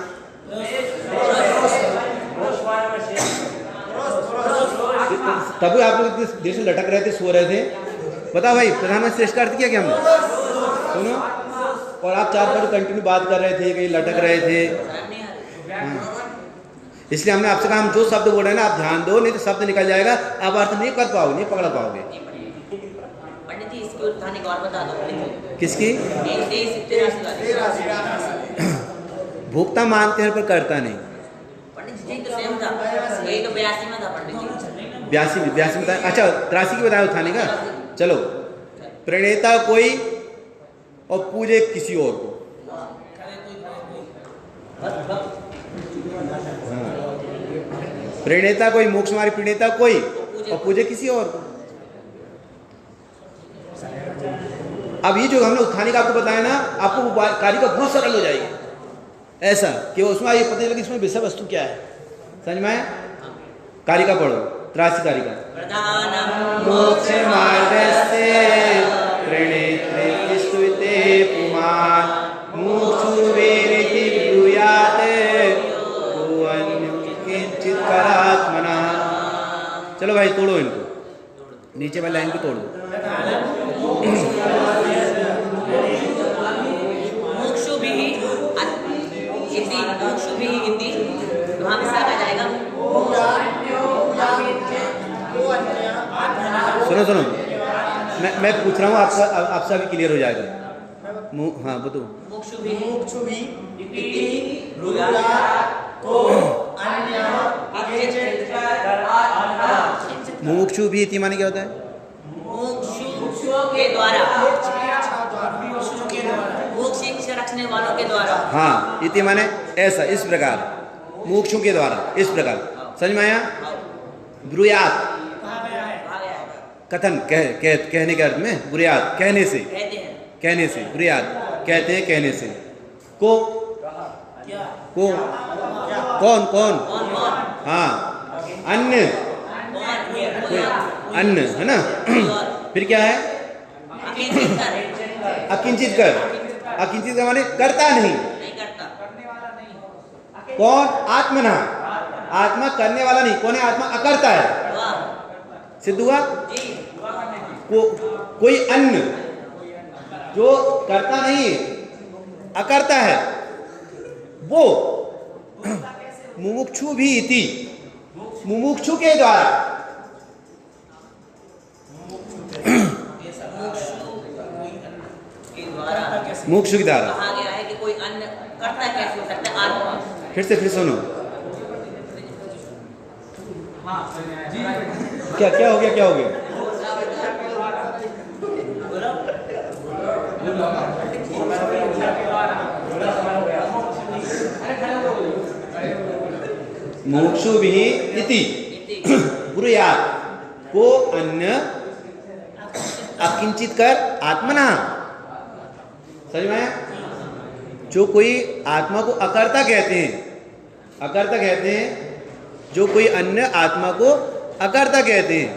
तभी आप लोग इतने देर से लटक रहे थे, सो रहे थे। बताओ भाई, प्रधान में श्रेष्ठ का अर्थ किया क्या हमने? सुनो, और आप 4 बार कंटिन्यू बात कर रहे थे, कहीं लटक रहे थे। इसलिए हमने आपसे कहा हम जो शब्द बोल रहे हैं ना आप ध्यान दो, नहीं तो शब्द निकल जाएगा, आप अर्थ नहीं कर पाओगे, नहीं पकड़ पाओगे। पंडित जी इसकी उत्थान एक और बता दो। किसकी? भोक्ता मानते हैं पर करता नहीं। पंडित जी तो सेम था, ये तो 82 में था पंडित जी। 82 में था। अच्छा 83 की बताया उत्थाने का। चलो, प्रणेता कोई और पूजे किसी और को। प्रणेता कोई, मोक्ष मार्ग प्रणेता कोई और पूजे किसी और को। अब ये जो हमने उत्थानी का आपको बताया ना, आपको कारिका बहुत सरल हो जाएगी, ऐसा कि उसमें ये पता चलेगा इसमें विषय वस्तु क्या है। समझ में आया? कारिका पढ़ो, 83 कारिका। मोक्ष मार्गस्य प्रणेत्रे स्तुते पुमान् मोक्षो वेरिति ब्रूयात् किंचित् करात्मनः। चलो भाई तोड़ो इनको, नीचे वाली लाइन को तोड़ो। मोक्षो भी हिंदी वहाँ पे सारा जाएगा। सुनो मैं पूछ रहा हूँ, आपसे अभी क्लियर हो जाएगा। हाँ बताओ। मुमुक्षु भी इति माने क्या होता है? के द्वारा, मोक्ष इच्छा रखने वालों के द्वारा। हाँ, इति माने ऐसा, इस प्रकार, मोक्षों के द्वारा, इस प्रकार। समझ में आया? ब्रूयात कथन, कहने के अर्थ में, ब्रूयात कहने से, ब्रूयात कहते हैं, कहने से। को कौन? हाँ, अन्य, अन्न है ना। फिर क्या है? अकिंचित कर। अकिंचित का माने करता नहीं। कौन? आत्मना, आत्मा करने वाला नहीं। कौन है आत्मा? अकर्ता है। सिद्ध हुआ? कोई अन्न जो करता नहीं, अकर्ता है, वो मुमुक्षु भी इति, मुमुक्षु के द्वारा। मोक्ष की धारा। कहा गया है कि कोई अन्य कर्ता कैसे हो सकता है? आत्मा। फिर सुनो, क्या हो गया? मोक्षो भी इति ब्रूयात् को अन्य अकिंचित कर आत्मना। समझ में आया? जो कोई आत्मा को अकर्ता कहते हैं, जो कोई अन्य आत्मा को अकर्ता कहते हैं।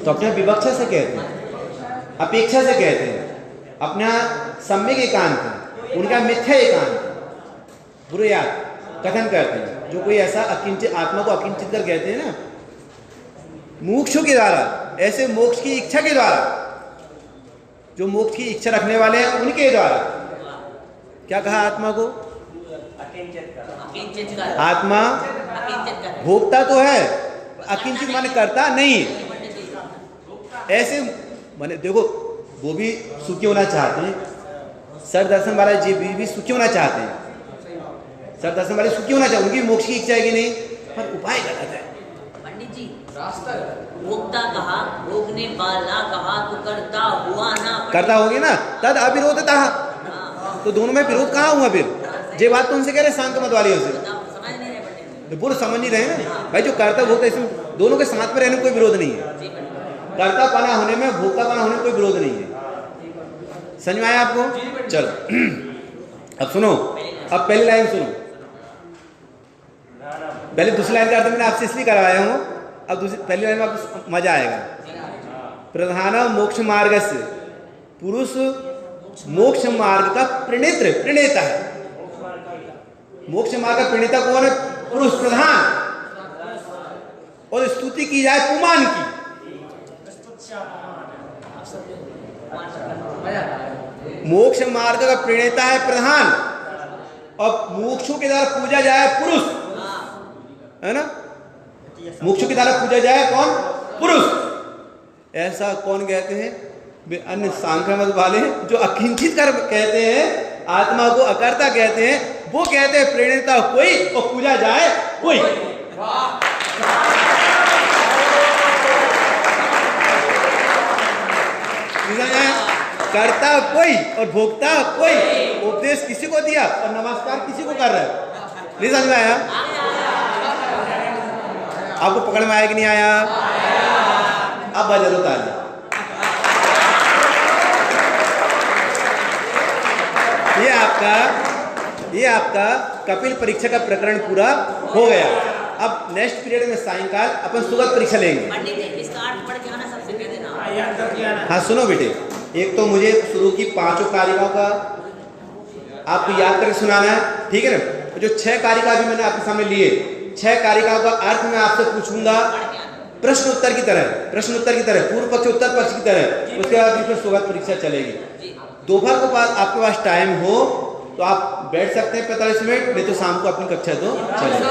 तो अपने विवक्षा से कहते हैं, अपेक्षा से कहते हैं, अपना सम्यक एकांत है, उनका मिथ्या एकांत ब्रूयात् कथन करते हैं। जो कोई ऐसा अकिंचित आत्मा को अकिंचित कर कहते हैं ना, मोक्ष के द्वारा, ऐसे मोक्ष की इच्छा के द्वारा, जो मोक्ष की इच्छा रखने वाले हैं उनके द्वारा। क्या कहा आत्मा को? आत्मा भोक्ता तो है, अकिंचित माने करता नहीं। ऐसे माने देखो, वो भी सुखी होना चाहते हैं, सरदर्शन वाला जी भी सुखी होना चाहते हैं, सरदर्शन वाले सुखी होना चाहते, उनकी मोक्ष की इच्छा है कि नहीं, पर उपाय गलत है। पंडित जी, भोक्ता कहा, भोगने वाला कहा, तो करता हुआ ना, करता होगी ना, तद अविरोधता। तो दोनों में विरोध कहाँ हुआ फिर? ये बात तो उनसे कह रहे शांत मत वाली से, पूरा समझ नहीं रहे ना भाई। जो करता भोक्ता, इसमें दोनों के साथ में रहने में कोई विरोध नहीं है। करता पना होने में, भोक्ता पना होने में कोई विरोध नहीं है। समझ में आया आपको? चलो अब सुनो, अब पहली लाइन सुनो। पहले दूसरी लाइन का अर्थ मैंने आपसे इसलिए करवाया हूँ, अब पहली लाइन में आपको मजा आएगा। प्रधान मोक्ष मार्ग से, पुरुष मोक्ष मार्ग का प्रणेता है। मोक्ष मार्ग का प्रणेता कौन है? पुरुष प्रधान। और स्तुति की जाए पुमान की, मोक्ष मार्ग का प्रणेता है प्रधान, और मोक्षों के द्वारा पूजा जाए पुरुष, है ना? मोक्षों के द्वारा पूजा जाए कौन? पुरुष। ऐसा कौन कहते हैं? अन्य सांख्य मत वाले जो अकिंचित कर कहते हैं, आत्मा को अकर्ता कहते हैं, वो कहते हैं प्रणेता कोई और पूजा जाए कोई। करता कोई और भोक्ता कोई। उपदेश किसी को दिया और नमस्कार किसी को कर रहा है। नहीं समझ में आया? आपको पकड़ में आया कि नहीं आया? अब बजा दो ताली। ये आपका कपिल परीक्षा का प्रकरण पूरा हो गया। अब नेक्स्ट पीरियड में सायंकाल अपन सुगत परीक्षा लेंगे। हाँ सुनो बेटे, एक तो मुझे शुरू की 5 कारिकाओं का आपको याद करके सुनाना है, ठीक है ना? जो 6 कारिका भी मैंने आपके सामने लिए, 6 कारिकाओं का अर्थ मैं आपसे पूछूंगा प्रश्न उत्तर की तरह, पूर्व पक्ष उत्तर पक्ष की तरह। उसके बाद फिर सुगत परीक्षा चलेगी। दोपहर को बाद आपके पास टाइम हो तो आप बैठ सकते हैं 45 मिनट, नहीं तो शाम को अपनी कक्षा तो चलेगी।